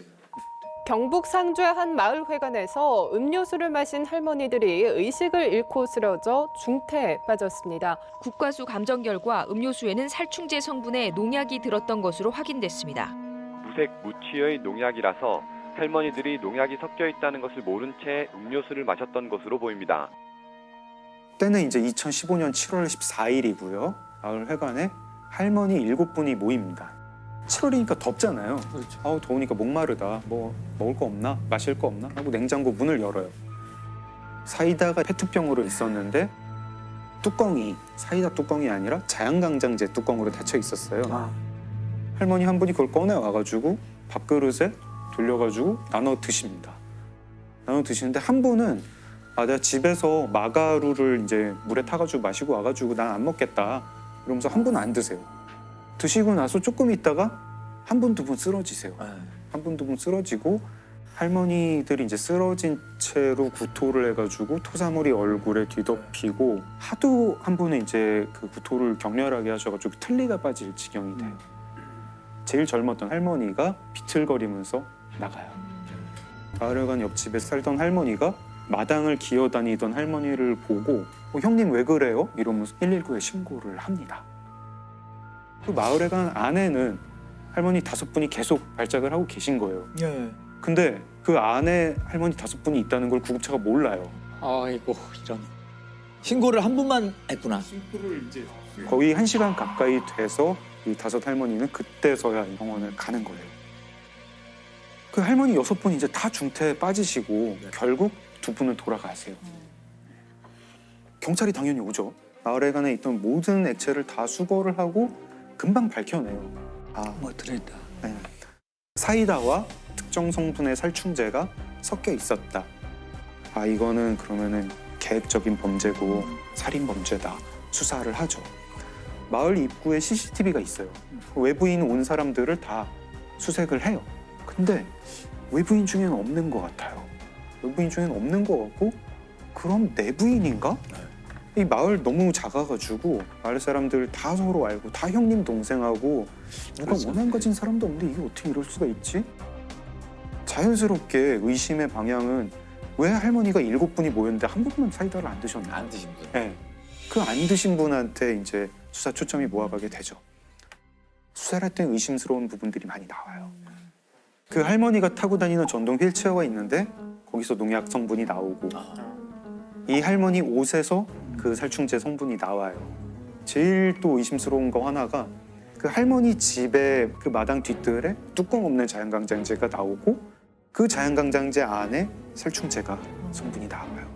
경북 상주의 한 마을 회관에서 음료수를 마신 할머니들이 의식을 잃고 쓰러져 중태에 빠졌습니다. 국과수 감정 결과 음료수에는 살충제 성분의 농약이 들었던 것으로 확인됐습니다. 무색 무취의 농약이라서 할머니들이 농약이 섞여 있다는 것을 모른 채 음료수를 마셨던 것으로 보입니다. 때는 이제 2015년 7월 14일이고요. 마을 회관에 할머니 7분이 모입니다. 7월이니까 덥잖아요. 그렇죠. 아우 더우니까 목마르다. 뭐 먹을 거 없나? 마실 거 없나? 하고 냉장고 문을 열어요. 사이다가 페트병으로 있었는데 뚜껑이 사이다 뚜껑이 아니라 자양강장제 뚜껑으로 닫혀 있었어요. 할머니 한 분이 그걸 꺼내 와가지고 밥그릇에 돌려가지고 나눠 드십니다. 나눠 드시는데 한 분은 내가 집에서 마가루를 이제 물에 타가지고 마시고 와가지고 난 안 먹겠다. 이러면서 한 분은 안 드세요. 드시고 나서 조금 있다가 한 분, 두 분 쓰러지세요. 한 분, 두 분 쓰러지고 할머니들이 이제 쓰러진 채로 구토를 해가지고 토사물이 얼굴에 뒤덮이고 하도 한 분은 이제 그 구토를 격렬하게 하셔가지고 틀니가 빠질 지경이 돼요. 제일 젊었던 할머니가 비틀거리면서 나가요. 마을회관 옆집에 살던 할머니가 마당을 기어다니던 할머니를 보고 형님 왜 그래요? 이러면서 119에 신고를 합니다. 그 마을회관 안에는 할머니 5분이 계속 발작을 하고 계신 거예요. 근데 그 안에 할머니 5분이 있다는 걸 구급차가 몰라요. 아이고 이런. 신고를 한 분만 했구나. 거의 1시간 가까이 돼서 이 5 할머니는 그때서야 병원을 가는 거예요. 그 할머니 6분 이제 다 중태에 빠지시고 결국 2분은 돌아가세요. 경찰이 당연히 오죠. 마을회관에 있던 모든 액체를 다 수거를 하고 금방 밝혀내요. 뭐 들어있다. 네. 사이다와 특정 성분의 살충제가 섞여 있었다. 이거는 그러면은 계획적인 범죄고 살인 범죄다. 수사를 하죠. 마을 입구에 CCTV가 있어요. 외부인 온 사람들을 다 수색을 해요. 근데 외부인 중에는 없는 것 같아요. 외부인 중에는 없는 것 같고 그럼 내부인인가? 이 마을 너무 작아가지고 마을 사람들 다 서로 알고 다 형님 동생하고 누가 원한 가진 사람도 없는데 이게 어떻게 이럴 수가 있지? 자연스럽게 의심의 방향은 왜 할머니가 7분이 모였는데 한 분만 사이다를 안 드셨나? 안 드신 분. 네. 그 안 드신 분한테 이제 수사 초점이 모아가게 되죠. 수사를 할 때 의심스러운 부분들이 많이 나와요. 그 할머니가 타고 다니는 전동 휠체어가 있는데 거기서 농약 성분이 나오고 이 할머니 옷에서 그 살충제 성분이 나와요. 제일 또 의심스러운 거 하나가 그 할머니 집에 그 마당 뒷뜰에 뚜껑 없는 자연강장제가 나오고 그 자연강장제 안에 살충제가 성분이 나와요.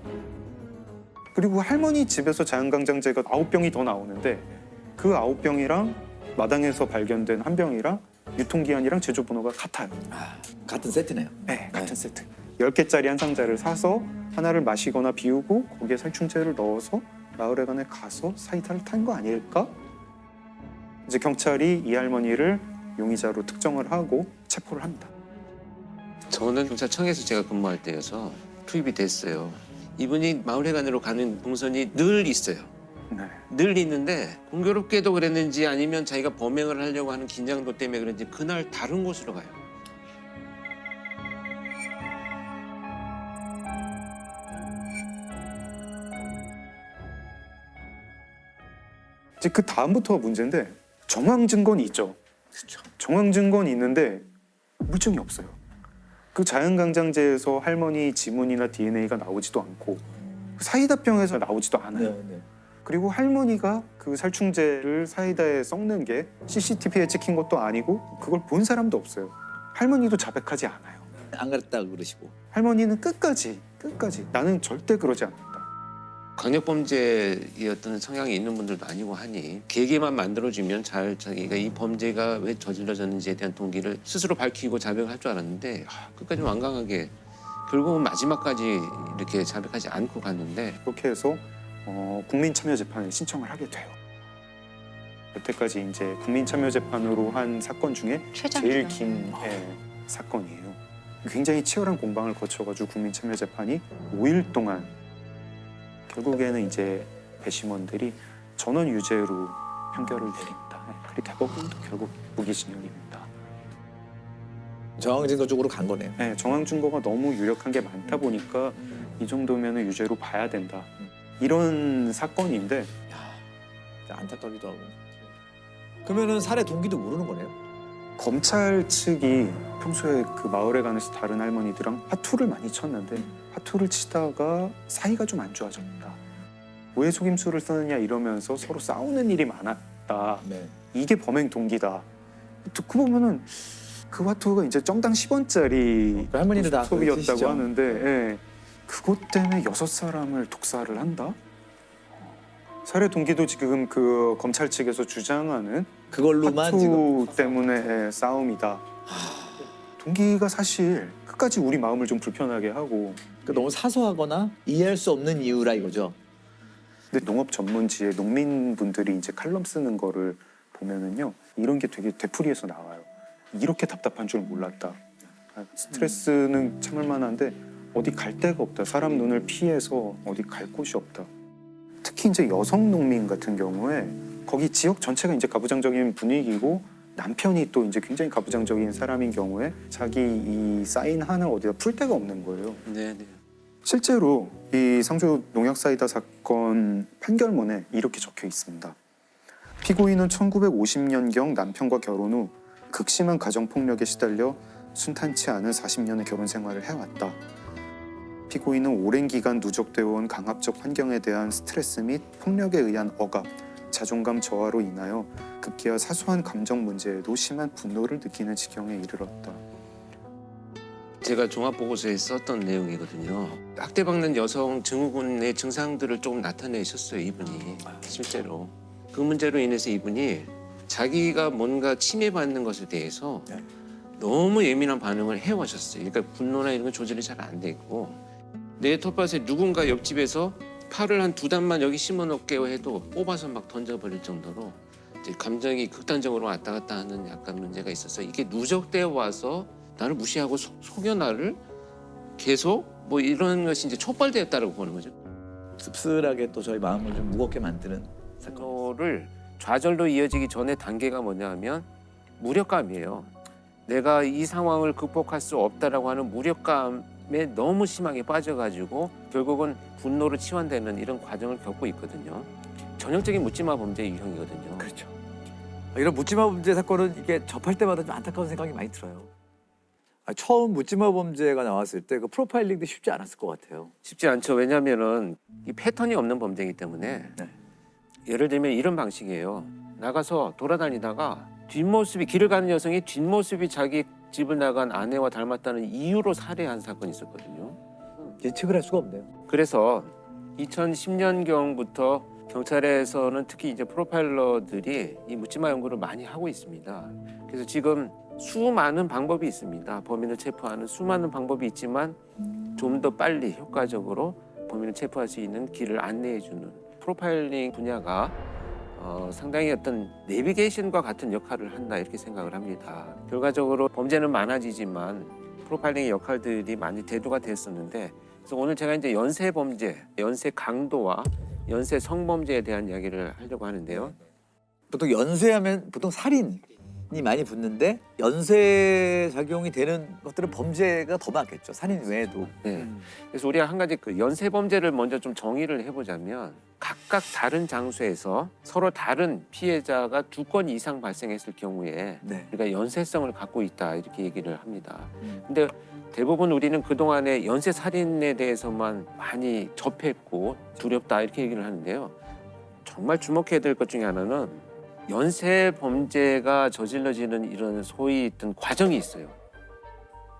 그리고 할머니 집에서 자연강장제가 9병이 더 나오는데 그 9병이랑 마당에서 발견된 한 병이랑 유통기한이랑 제조번호가 같아요. 같은 세트네요. 네, 같은 세트. 10개짜리 한 상자를 사서 하나를 마시거나 비우고 거기에 살충제를 넣어서 마을회관에 가서 사이다를 탄 거 아닐까? 이제 경찰이 이 할머니를 용의자로 특정을 하고 체포를 합니다. 저는 경찰청에서 제가 근무할 때여서 투입이 됐어요. 이분이 마을회관으로 가는 동선이 늘 있어요. 네. 늘 있는데 공교롭게도 그랬는지 아니면 자기가 범행을 하려고 하는 긴장도 때문에 그런지 그날 다른 곳으로 가요. 이제 그 다음부터가 문제인데 정황 증거는 있죠. 그렇죠. 정황 증거는 있는데 물증이 없어요. 그 자연강장제에서 할머니 지문이나 DNA가 나오지도 않고 사이다병에서 나오지도 않아요. 네. 그리고 할머니가 그 살충제를 사이다에 섞는 게 CCTV에 찍힌 것도 아니고 그걸 본 사람도 없어요. 할머니도 자백하지 않아요. 안 그랬다 그러시고. 할머니는 끝까지 나는 절대 그러지 않는다. 강력범죄였던 성향이 있는 분들도 아니고 하니 계기만 만들어주면 잘 자기가 이 범죄가 왜 저질러졌는지에 대한 동기를 스스로 밝히고 자백을 할 줄 알았는데 끝까지 완강하게 결국은 마지막까지 이렇게 자백하지 않고 갔는데 그렇게 해서 국민참여재판에 신청을 하게 돼요. 여태까지 이제 국민참여재판으로 한 사건 중에 제일 긴 사건이에요. 굉장히 치열한 공방을 거쳐가지고 국민참여재판이 5일 동안 결국에는 이제 배심원들이 전원 유죄로 판결을 내립니다. 그리고 대법원도 결국 무기징역입니다. 정황 증거 쪽으로 간 거네요. 네, 정황 증거가 너무 유력한 게 많다 보니까 이 정도면 유죄로 봐야 된다. 이런 사건인데 안타깝기도 하고. 그러면은 살해 동기도 모르는 거네요. 검찰 측이 평소에 그 마을에 가면서 다른 할머니들이랑 화투를 많이 쳤는데 화투를 치다가 사이가 좀 안 좋아졌다. 왜 속임수를 쓰느냐 이러면서 서로 싸우는 일이 많았다. 네. 이게 범행 동기다. 듣고 보면은 그 화투가 이제 정당 10원짜리 할머니들 다 소비였다고 그러시죠? 하는데 예. 그것 때문에 6사람을 독살을 한다? 살해 동기도 지금 그 검찰 측에서 주장하는 그걸로만 화투 지금 때문에 싸움이다. 동기가 사실 끝까지 우리 마음을 좀 불편하게 하고 그러니까 너무 사소하거나 이해할 수 없는 이유라 이거죠. 근데 농업 전문지에 농민분들이 이제 칼럼 쓰는 거를 보면은요 이런 게 되게 되풀이해서 나와요. 이렇게 답답한 줄 몰랐다. 스트레스는 참을 만한데 어디 갈 데가 없다. 사람 눈을 피해서 어디 갈 곳이 없다. 특히 이제 여성 농민 같은 경우에 거기 지역 전체가 이제 가부장적인 분위기고 남편이 또 이제 굉장히 가부장적인 사람인 경우에 자기 이 쌓인 한을 어디다 풀 데가 없는 거예요. 네. 실제로 이 상주 농약 사이다 사건 판결문에 이렇게 적혀 있습니다. 피고인은 1950년경 남편과 결혼 후 극심한 가정폭력에 시달려 순탄치 않은 40년의 결혼 생활을 해왔다. 피고인은 오랜 기간 누적되어 온 강압적 환경에 대한 스트레스 및 폭력에 의한 억압, 자존감 저하로 인하여 급기야 사소한 감정 문제에도 심한 분노를 느끼는 지경에 이르렀다. 제가 종합보고서에 썼던 내용이거든요. 학대받는 여성 증후군의 증상들을 조금 나타내셨어요, 이분이. 실제로. 그 문제로 인해서 이분이 자기가 뭔가 침해받는 것에 대해서 너무 예민한 반응을 해오셨어요. 그러니까 분노나 이런 건 조절이 잘 안 되고 내 텃밭에 누군가 옆집에서 팔을 한 2단만 여기 심어놓게요 해도 뽑아서 막 던져버릴 정도로 이제 감정이 극단적으로 왔다 갔다 하는 약간 문제가 있어서 이게 누적되어 와서 나를 무시하고 속여 나를 계속 뭐 이런 것이 이제 촉발되었다라고 보는 거죠. 씁쓸하게 또 저희 마음을 좀 무겁게 만드는 사건을 좌절로 이어지기 전에 단계가 뭐냐 하면 무력감이에요. 내가 이 상황을 극복할 수 없다라고 하는 무력감에 너무 심하게 빠져가지고 결국은 분노로 치환되는 이런 과정을 겪고 있거든요. 전형적인 묻지마 범죄 유형이거든요. 그렇죠. 이런 묻지마 범죄 사건은 이게 접할 때마다 좀 안타까운 생각이 많이 들어요. 처음 묻지마 범죄가 나왔을 때 그 프로파일링도 쉽지 않았을 것 같아요. 쉽지 않죠. 왜냐하면은 이 패턴이 없는 범죄이기 때문에 예를 들면 이런 방식이에요. 나가서 돌아다니다가 뒷모습이 길을 가는 여성이 뒷모습이 자기 집을 나간 아내와 닮았다는 이유로 살해한 사건이 있었거든요. 예측을 할 수가 없네요. 그래서 2010년경부터 경찰에서는 특히 이제 프로파일러들이 이 묻지마 연구를 많이 하고 있습니다. 그래서 지금 수많은 방법이 있습니다. 범인을 체포하는 수많은 방법이 있지만 좀 더 빨리 효과적으로 범인을 체포할 수 있는 길을 안내해주는 프로파일링 분야가 상당히 어떤 내비게이션과 같은 역할을 한다 이렇게 생각을 합니다. 결과적으로 범죄는 많아지지만 프로파일링의 역할들이 많이 대두가 됐었는데 그래서 오늘 제가 이제 연쇄 범죄, 연쇄 강도와 연쇄 성범죄에 대한 이야기를 하려고 하는데요. 보통 연쇄하면 보통 살인이 많이 붙는데 연쇄 작용이 되는 것들은 범죄가 더 많겠죠. 살인 외에도. 네. 그래서 우리가 한 가지 그 연쇄 범죄를 먼저 좀 정의를 해보자면 각각 다른 장소에서 서로 다른 피해자가 2건 이상 발생했을 경우에 우리가 연쇄성을 갖고 있다 이렇게 얘기를 합니다. 근데 대부분 우리는 그동안에 연쇄 살인에 대해서만 많이 접했고 두렵다 이렇게 얘기를 하는데요. 정말 주목해야 될 것 중에 하나는 연쇄 범죄가 저질러지는 이런 소위 어떤 과정이 있어요.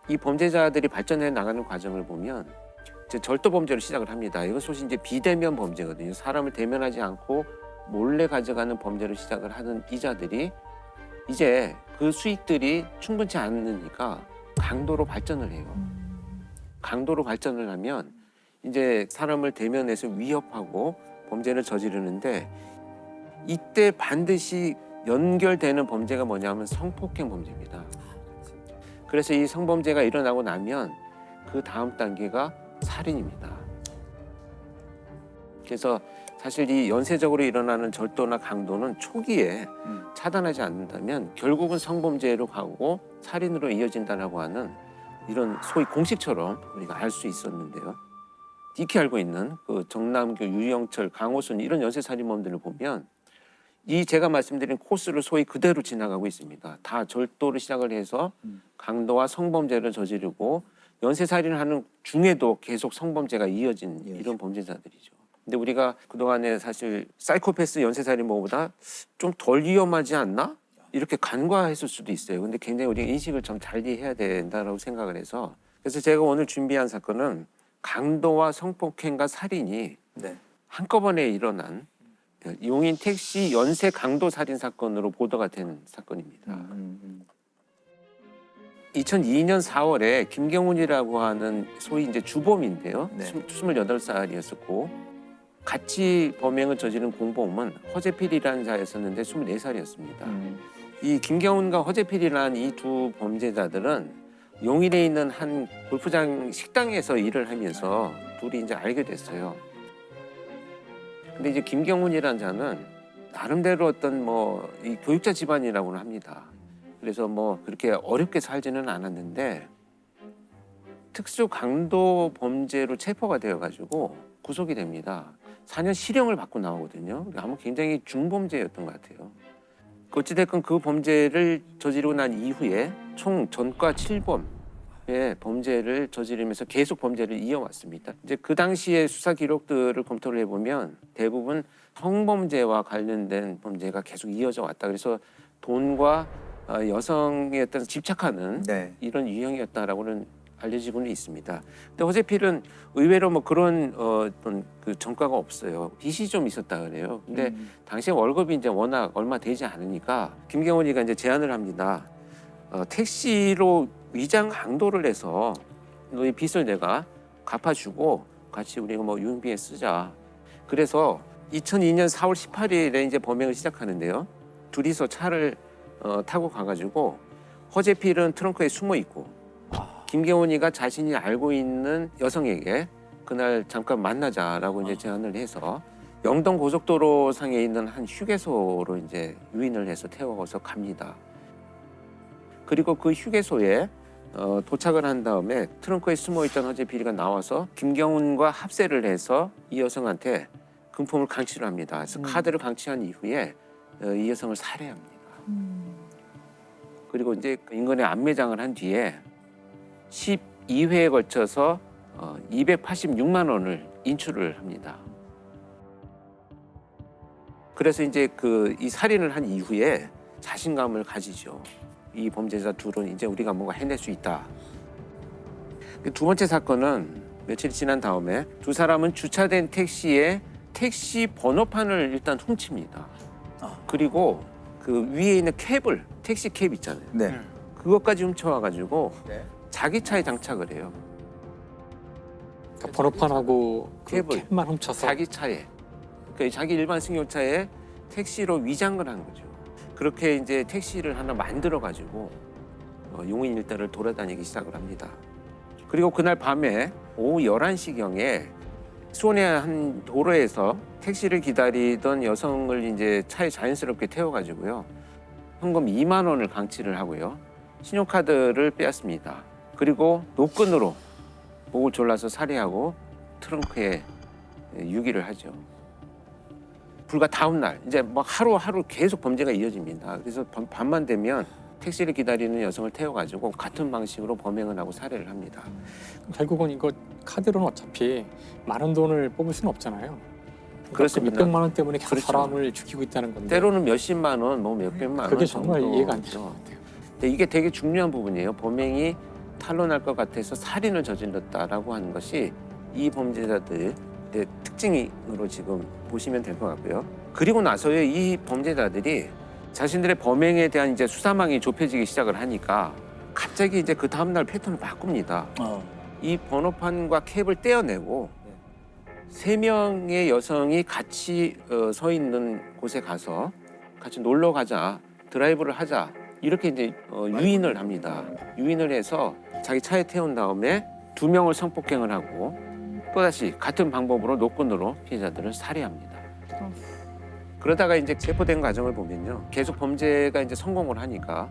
이 범죄자들이 발전해 나가는 과정을 보면 이제 절도 범죄로 시작을 합니다. 이건 소위 이제 비대면 범죄거든요. 사람을 대면하지 않고 몰래 가져가는 범죄를 시작을 하는 이자들이 이제 그 수익들이 충분치 않으니까 강도로 발전을 해요. 강도로 발전을 하면 이제 사람을 대면해서 위협하고 범죄를 저지르는데 이때 반드시 연결되는 범죄가 뭐냐면 성폭행 범죄입니다. 그래서 이 성범죄가 일어나고 나면 그 다음 단계가 살인입니다. 그래서 사실 이 연쇄적으로 일어나는 절도나 강도는 초기에 차단하지 않는다면 결국은 성범죄로 가고 살인으로 이어진다라고 하는 이런 소위 공식처럼 우리가 알 수 있었는데요. 익히 알고 있는 그 정남규, 유영철, 강호순 이런 연쇄살인범들을 보면 이 제가 말씀드린 코스를 소위 그대로 지나가고 있습니다. 다 절도를 시작을 해서 강도와 성범죄를 저지르고 연쇄살인을 하는 중에도 계속 성범죄가 이어진 이런 범죄자들이죠. 근데 우리가 그동안에 사실 사이코패스 연쇄살인범보다 좀 덜 위험하지 않나? 이렇게 간과했을 수도 있어요. 근데 굉장히 우리가 인식을 좀 잘 해야 된다고 생각을 해서 그래서 제가 오늘 준비한 사건은 강도와 성폭행과 살인이 한꺼번에 일어난 용인 택시 연쇄 강도 살인 사건으로 보도가 된 사건입니다. 2002년 4월에 김경훈이라고 하는 소위 이제 주범인데요. 28살이었었고 같이 범행을 저지른 공범은 허재필이라는 자였었는데 24살이었습니다. 이 김경훈과 허재필이라는 이 두 범죄자들은 용인에 있는 한 골프장 식당에서 일을 하면서 둘이 이제 알게 됐어요. 근데 이제 김경훈이라는 자는 나름대로 어떤 뭐 이 교육자 집안이라고는 합니다. 그래서 뭐 그렇게 어렵게 살지는 않았는데 특수 강도 범죄로 체포가 되어가지고 구속이 됩니다. 4년 실형을 받고 나오거든요. 아마 굉장히 중범죄였던 것 같아요. 어찌됐건 그 범죄를 저지르고 난 이후에 총 전과 7범의 범죄를 저지르면서 계속 범죄를 이어왔습니다. 이제 그 당시의 수사 기록들을 검토를 해보면 대부분 성범죄와 관련된 범죄가 계속 이어져 왔다. 그래서 돈과 여성에 어떤 집착하는 이런 유형이었다라고는 알려지고는 있습니다. 근데 허재필은 의외로 뭐 그런 어떤 그 전과가 없어요. 빚이 좀 있었다 그래요. 근데 당시에 월급이 이제 워낙 얼마 되지 않으니까 김경훈이가 이제 제안을 합니다. 택시로 위장 강도를 해서 너희 빚을 내가 갚아주고 같이 우리가 뭐 유흥비에 쓰자. 그래서 2002년 4월 18일에 이제 범행을 시작하는데요. 둘이서 차를 타고 가가지고 허재필은 트렁크에 숨어 있고 김경훈이가 자신이 알고 있는 여성에게 그날 잠깐 만나자라고 이제 제안을 해서 영동 고속도로 상에 있는 한 휴게소로 이제 유인을 해서 태워서 갑니다. 그리고 그 휴게소에 도착을 한 다음에 트렁크에 숨어있던 허재 비리가 나와서 김경훈과 합세를 해서 이 여성한테 금품을 강취를 합니다. 그래서 카드를 강취한 이후에 이 여성을 살해합니다. 그리고 이제 인근에 안매장을 한 뒤에 12회에 걸쳐서 286만 원을 인출을 합니다. 그래서 이제 이 살인을 한 이후에 자신감을 가지죠. 이 범죄자 둘은 이제 우리가 뭔가 해낼 수 있다. 두 번째 사건은 며칠 지난 다음에 두 사람은 주차된 택시에 택시 번호판을 일단 훔칩니다. 그리고 그 위에 있는 캡을, 택시 캡 있잖아요. 네. 그것까지 훔쳐와가지고 자기 차에 장착을 해요. 그러니까 번호판하고 캡을 캡만 훔쳐서 자기 차에, 그러니까 자기 일반 승용차에 택시로 위장을 한 거죠. 그렇게 이제 택시를 하나 만들어가지고 용인 일대를 돌아다니기 시작을 합니다. 그리고 그날 밤에 오후 11시경에 수원의 한 도로에서 택시를 기다리던 여성을 이제 차에 자연스럽게 태워가지고요. 현금 2만 원을 강취를 하고요. 신용카드를 빼앗습니다. 그리고 노끈으로 목을 졸라서 살해하고 트렁크에 유기를 하죠. 불과 다음 날 이제 막 하루하루 계속 범죄가 이어집니다. 그래서 밤만 되면 택시를 기다리는 여성을 태워가지고 같은 방식으로 범행을 하고 살해를 합니다. 결국은 이거 카드로는 어차피 많은 돈을 뽑을 수는 없잖아요. 그렇습니다. 몇백만 원 때문에 계속 그렇죠. 사람을 죽이고 있다는 건데. 때로는 몇십만 원, 뭐 몇백만 원. 그게 정말 정도. 이해가 안 되는 것 같아요. 근데 이게 되게 중요한 부분이에요. 범행이 탄로날 것 같아서 살인을 저질렀다라고 하는 것이 이 범죄자들의 특징으로 지금 보시면 될 것 같고요. 그리고 나서의 이 범죄자들이 자신들의 범행에 대한 이제 수사망이 좁혀지기 시작을 하니까 갑자기 이제 그 다음날 패턴을 바꿉니다. 이 번호판과 캡을 떼어내고 3명의 여성이 같이 서 있는 곳에 가서 같이 놀러 가자, 드라이브를 하자 이렇게 이제 유인을 합니다. 유인을 해서 자기 차에 태운 다음에 2명을 성폭행을 하고 또다시 같은 방법으로 노끈으로 피해자들을 살해합니다. 그러다가 이제 체포된 과정을 보면요, 계속 범죄가 이제 성공을 하니까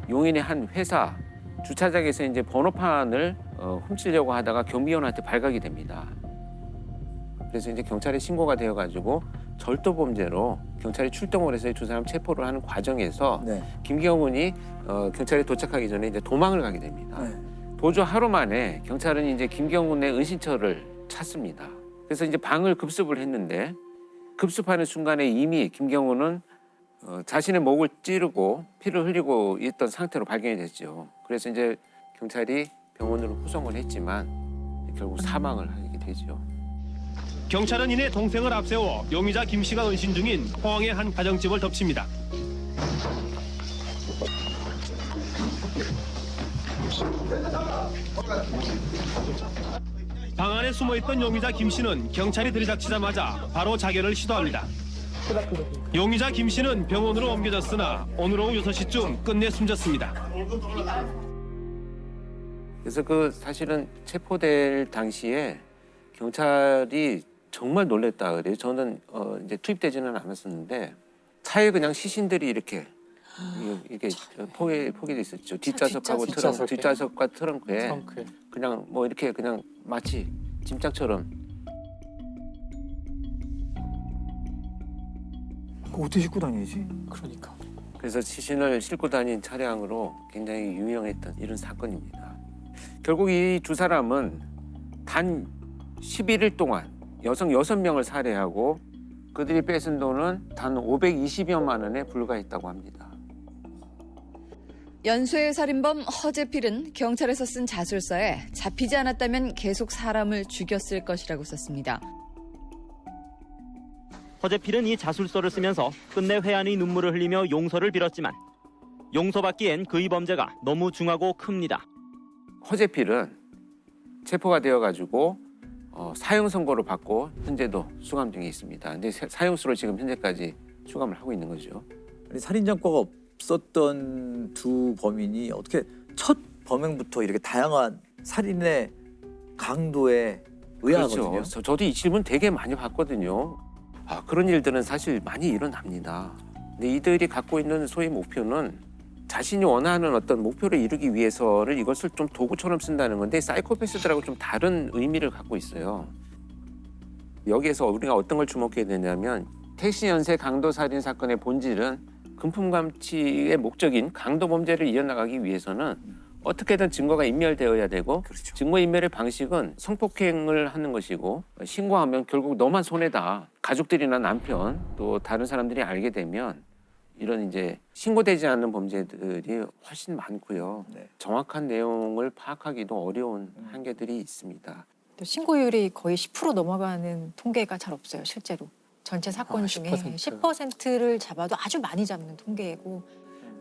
용인의 한 회사 주차장에서 이제 번호판을 훔치려고 하다가 경비원한테 발각이 됩니다. 그래서 이제 경찰에 신고가 되어가지고 절도 범죄로 경찰이 출동을 해서 이 두 사람 체포를 하는 과정에서 김경훈이 경찰에 도착하기 전에 이제 도망을 가게 됩니다. 도주 하루 만에 경찰은 이제 김경훈의 은신처를 찾습니다. 그래서 이제 방을 급습을 했는데 급습하는 순간에 이미 김경훈은 자신의 목을 찌르고 피를 흘리고 있던 상태로 발견이 됐죠. 그래서 이제 경찰이 병원으로 후송을 했지만 결국 사망을 하게 되죠. 경찰은 이내 동생을 앞세워 용의자 김 씨가 은신 중인 포항의 한 가정집을 덮칩니다. 방 안에 숨어있던 용의자 김 씨는 경찰이 들이닥치자마자 바로 자결을 시도합니다. 용의자 김 씨는 병원으로 옮겨졌으나 오늘 오후 6시쯤 끝내 숨졌습니다. 그래서 사실은 체포될 당시에 경찰이 정말 놀랬다 그래요. 저는 이제 투입되지는 않았었는데 차에 그냥 시신들이 이렇게 포개돼 있었죠. 뒷좌석하고 뒷좌석과 트렁크에 그냥 뭐 이렇게 그냥 마치 짐짝처럼. 어떻게 싣고 다니지? 그러니까. 그래서 시신을 싣고 다닌 차량으로 굉장히 유명했던 이런 사건입니다. 결국 이 두 사람은 단 11일 동안 여성 6명을 살해하고 그들이 뺏은 돈은 단 520여만 원에 불과했다고 합니다. 연쇄 살인범 허재필은 경찰에서 쓴 자술서에 잡히지 않았다면 계속 사람을 죽였을 것이라고 썼습니다. 허재필은 이 자술서를 쓰면서 끝내 회한의 눈물을 흘리며 용서를 빌었지만 용서받기엔 그의 범죄가 너무 중하고 큽니다. 허재필은 체포가 되어가지고 사형 선고를 받고 현재도 수감 중에 있습니다. 근데 사형수로 지금 현재까지 수감을 하고 있는 거죠. 아니, 살인장과가 없었던 두 범인이 어떻게 첫 범행부터 이렇게 다양한 살인의 강도에 의아하거든요. 그렇죠. 저도 이 질문 되게 많이 받거든요. 그런 일들은 사실 많이 일어납니다. 근데 이들이 갖고 있는 소위 목표는 자신이 원하는 어떤 목표를 이루기 위해서를 이것을 좀 도구처럼 쓴다는 건데 사이코패스들하고 좀 다른 의미를 갖고 있어요. 여기에서 우리가 어떤 걸 주목해야 되냐면 택시 연쇄 강도 살인 사건의 본질은 금품 감취의 목적인 강도 범죄를 이어나가기 위해서는 어떻게든 증거가 인멸되어야 되고 증거 인멸의 방식은 성폭행을 하는 것이고 신고하면 결국 너만 손해다. 가족들이나 남편 또 다른 사람들이 알게 되면 이런 이제 신고되지 않는 범죄들이 훨씬 많고요. 정확한 내용을 파악하기도 어려운 한계들이 있습니다. 또 신고율이 거의 10% 넘어가는 통계가 잘 없어요, 실제로. 전체 사건 중에 10%를 잡아도 아주 많이 잡는 통계고.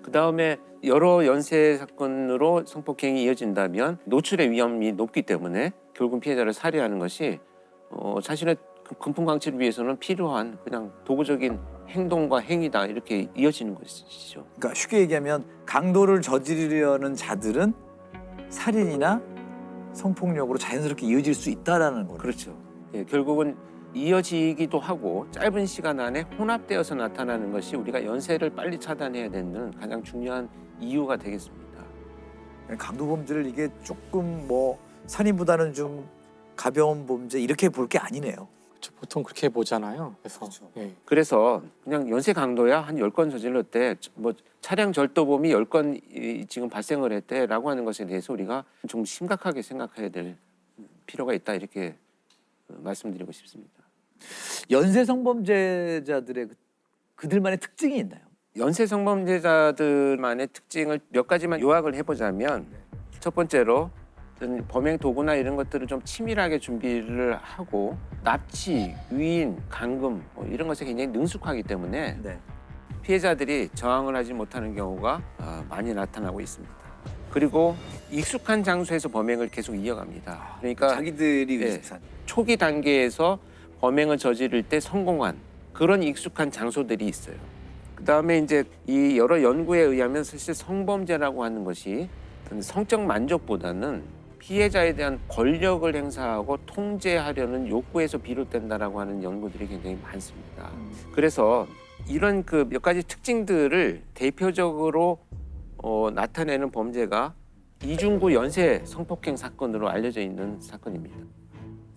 그다음에 여러 연쇄 사건으로 성폭행이 이어진다면 노출의 위험이 높기 때문에 결국 피해자를 살해하는 것이 자신의 금품 강취를 위해서는 필요한 그냥 도구적인 행동과 행위다 이렇게 이어지는 것이죠. 그러니까 쉽게 얘기하면 강도를 저지르려는 자들은 살인이나 성폭력으로 자연스럽게 이어질 수 있다라는 거죠. 그렇죠. 예, 결국은 이어지기도 하고 짧은 시간 안에 혼합되어서 나타나는 것이 우리가 연쇄를 빨리 차단해야 되는 가장 중요한 이유가 되겠습니다. 강도 범죄를 이게 조금 뭐 살인보다는 좀 가벼운 범죄 이렇게 볼 게 아니네요. 그렇죠. 보통 그렇게 보잖아요. 그래서 그래서 그냥 연쇄 강도야 한 10건 저질렀대. 뭐 차량 절도범이 10건 지금 발생을 했대라고 하는 것에 대해서 우리가 좀 심각하게 생각해야 될 필요가 있다 이렇게 말씀드리고 싶습니다. 연쇄 성범죄자들의 그들만의 특징이 있나요? 연쇄 성범죄자들만의 특징을 몇 가지만 요약을 해보자면 첫 번째로 범행 도구나 이런 것들을 좀 치밀하게 준비를 하고 납치, 유인, 감금 뭐 이런 것에 굉장히 능숙하기 때문에 피해자들이 저항을 하지 못하는 경우가 많이 나타나고 있습니다. 그리고 익숙한 장소에서 범행을 계속 이어갑니다. 그러니까 자기들이 익숙한 초기 단계에서 범행을 저지를 때 성공한 그런 익숙한 장소들이 있어요. 그다음에 이제 이 여러 연구에 의하면 사실 성범죄라고 하는 것이 성적 만족보다는 피해자에 대한 권력을 행사하고 통제하려는 욕구에서 비롯된다라고 하는 연구들이 굉장히 많습니다. 그래서 이런 그 몇 가지 특징들을 대표적으로 나타내는 범죄가 이중구 연쇄 성폭행 사건으로 알려져 있는 사건입니다.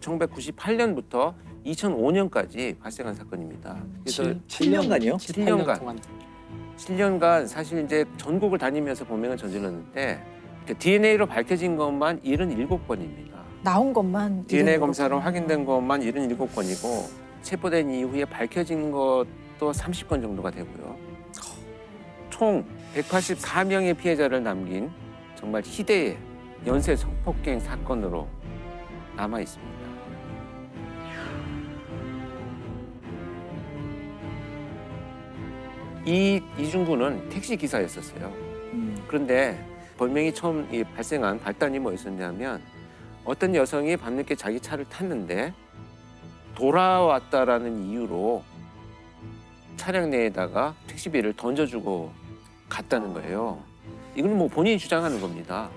1998년부터 2005년까지 발생한 사건입니다. 그래서 7년간이요? 7년간 사실 이제 전국을 다니면서 범행을 저질렀는데 DNA로 밝혀진 것만 77건입니다. 나온 것만 DNA 검사로 확인된 것만 77건이고 체포된 이후에 밝혀진 것도 30건 정도가 되고요. 총 184명의 피해자를 남긴 정말 희대의 연쇄 성폭행 사건으로 남아 있습니다. 이 이중구는 택시 기사였었어요. 그런데 범행이 처음 발생한 발단이 뭐였었냐면 어떤 여성이 밤늦게 자기 차를 탔는데 돌아왔다라는 이유로 차량 내에다가 택시비를 던져주고 갔다는 거예요. 이건 뭐 본인이 주장하는 겁니다.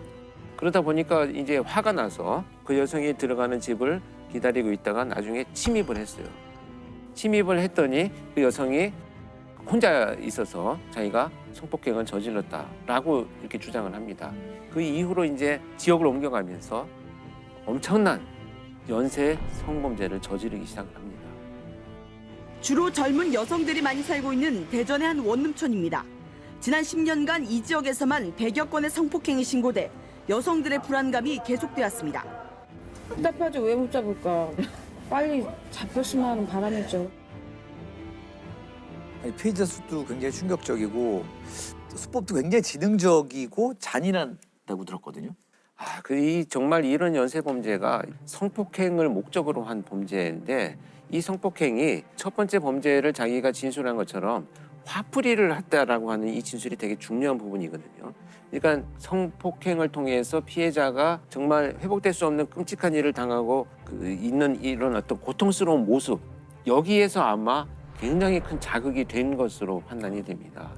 그러다 보니까 이제 화가 나서 그 여성이 들어가는 집을 기다리고 있다가 나중에 침입을 했어요. 침입을 했더니 그 여성이 혼자 있어서 자기가 성폭행을 저질렀다라고 이렇게 주장을 합니다. 그 이후로 이제 지역을 옮겨가면서 엄청난 연쇄 성범죄를 저지르기 시작합니다. 주로 젊은 여성들이 많이 살고 있는 대전의 한 원룸촌입니다. 지난 10년간 이 지역에서만 100여 건의 성폭행이 신고돼 여성들의 불안감이 계속되었습니다. 답답하죠. 왜 못 잡을까? 빨리 잡혔으면 하는 바람이죠. 피해자 수도 굉장히 충격적이고 수법도 굉장히 지능적이고 잔인하다고 들었거든요. 정말 이런 연쇄 범죄가 성폭행을 목적으로 한 범죄인데 이 성폭행이 첫 번째 범죄를 자기가 진술한 것처럼 화풀이를 했다라고 하는 이 진술이 되게 중요한 부분이거든요. 그러니까 성폭행을 통해서 피해자가 정말 회복될 수 없는 끔찍한 일을 당하고 있는 이런 어떤 고통스러운 모습 여기에서 아마 굉장히 큰 자극이 된 것으로 판단이 됩니다.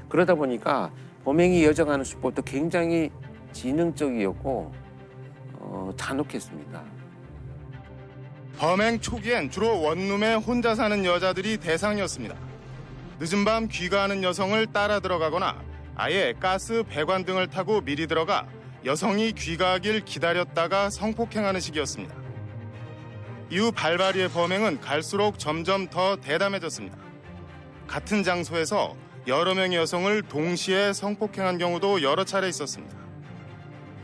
그러다 보니까 범행이 이어져가는 수법도 굉장히 지능적이었고 잔혹했습니다. 범행 초기엔 주로 원룸에 혼자 사는 여자들이 대상이었습니다. 늦은 밤 귀가하는 여성을 따라 들어가거나 아예 가스 배관 등을 타고 미리 들어가 여성이 귀가하길 기다렸다가 성폭행하는 식이었습니다. 이후 발바리의 범행은 갈수록 점점 더 대담해졌습니다. 같은 장소에서 여러 명의 여성을 동시에 성폭행한 경우도 여러 차례 있었습니다.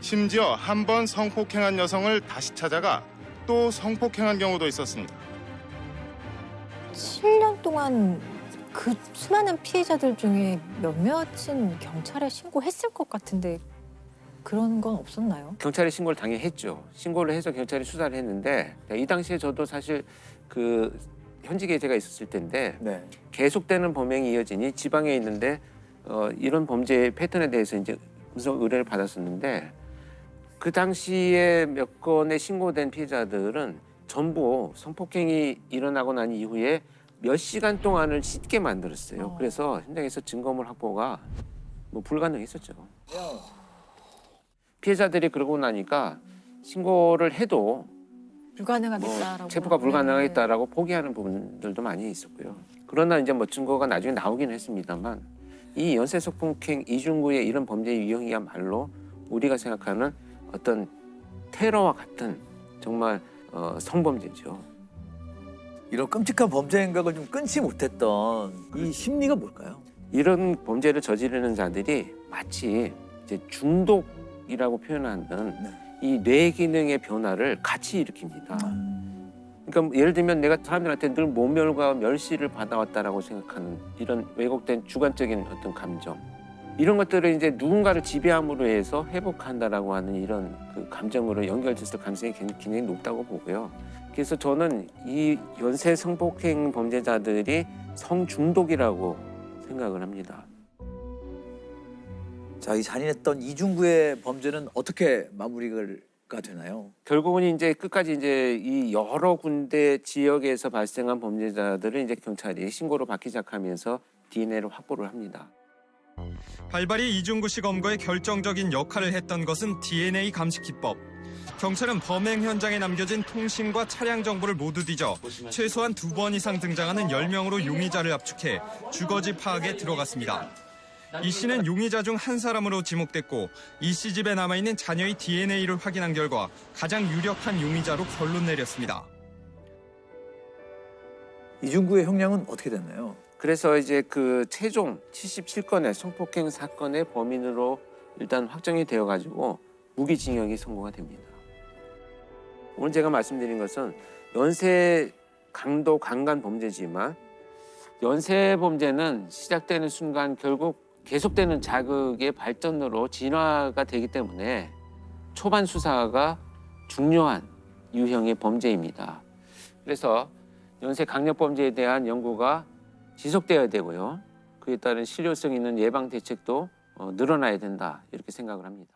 심지어 한 번 성폭행한 여성을 다시 찾아가 또 성폭행한 경우도 있었습니다. 7년 동안 그 수많은 피해자들 중에 몇몇은 경찰에 신고했을 것 같은데 그런 건 없었나요? 경찰에 신고를 당연히 했죠. 신고를 해서 경찰이 수사를 했는데 이 당시에 저도 사실 그 현직에 제가 있었을 때인데 계속되는 범행이 이어지니 지방에 있는데 이런 범죄 패턴에 대해서 이제 우선 의뢰를 받았었는데 그 당시에 몇 건의 신고된 피해자들은 전부 성폭행이 일어나고 난 이후에 몇 시간 동안을 씻게 만들었어요. 그래서 현장에서 증거물 확보가 뭐 불가능했었죠. 피해자들이 그러고 나니까 신고를 해도 불가능하겠다라고 체포가 불가능하겠다라고 포기하는 부분들도 많이 있었고요. 그러나 이제 뭐 증거가 나중에 나오긴 했습니다만 이 연쇄 성폭행 이중구의 이런 범죄 유형이야말로 우리가 생각하는 어떤 테러와 같은 정말 성범죄죠. 이런 끔찍한 범죄 행각을 좀 끊지 못했던 이 심리가 뭘까요? 이런 범죄를 저지르는 자들이 마치 이제 중독이라고 표현하는 이 뇌 기능의 변화를 같이 일으킵니다. 그러니까 예를 들면 내가 사람들한테 늘 모멸과 멸시를 받아왔다라고 생각하는 이런 왜곡된 주관적인 어떤 감정, 이런 것들을 이제 누군가를 지배함으로 해서 회복한다라고 하는 이런 그 감정으로 연결됐을 가능성이 굉장히 높다고 보고요. 그래서 저는 이 연쇄 성폭행 범죄자들이 성중독이라고 생각을 합니다. 자, 이 잔인했던 이중구의 범죄는 어떻게 마무리가 되나요? 결국은 이제 끝까지 이제 이 여러 군데 지역에서 발생한 범죄자들을 이제 경찰이 신고로 받기 시작하면서 DNA를 확보를 합니다. 발발이 이중구 씨 검거에 결정적인 역할을 했던 것은 DNA 감식 기법. 경찰은 범행 현장에 남겨진 통신과 차량 정보를 모두 뒤져 최소한 2번 이상 등장하는 10명으로 용의자를 압축해 주거지 파악에 들어갔습니다. 이 씨는 용의자 중 한 사람으로 지목됐고 이 씨 집에 남아있는 자녀의 DNA를 확인한 결과 가장 유력한 용의자로 결론 내렸습니다. 이중구의 형량은 어떻게 됐나요? 그래서 이제 그 최종 77건의 성폭행 사건의 범인으로 일단 확정이 되어가지고 무기징역이 선고가 됩니다. 오늘 제가 말씀드린 것은 연쇄 강도 강간 범죄지만 연쇄 범죄는 시작되는 순간 결국 계속되는 자극의 발전으로 진화가 되기 때문에 초반 수사가 중요한 유형의 범죄입니다. 그래서 연쇄 강력 범죄에 대한 연구가 지속되어야 되고요. 그에 따른 실효성 있는 예방 대책도 늘어나야 된다 이렇게 생각을 합니다.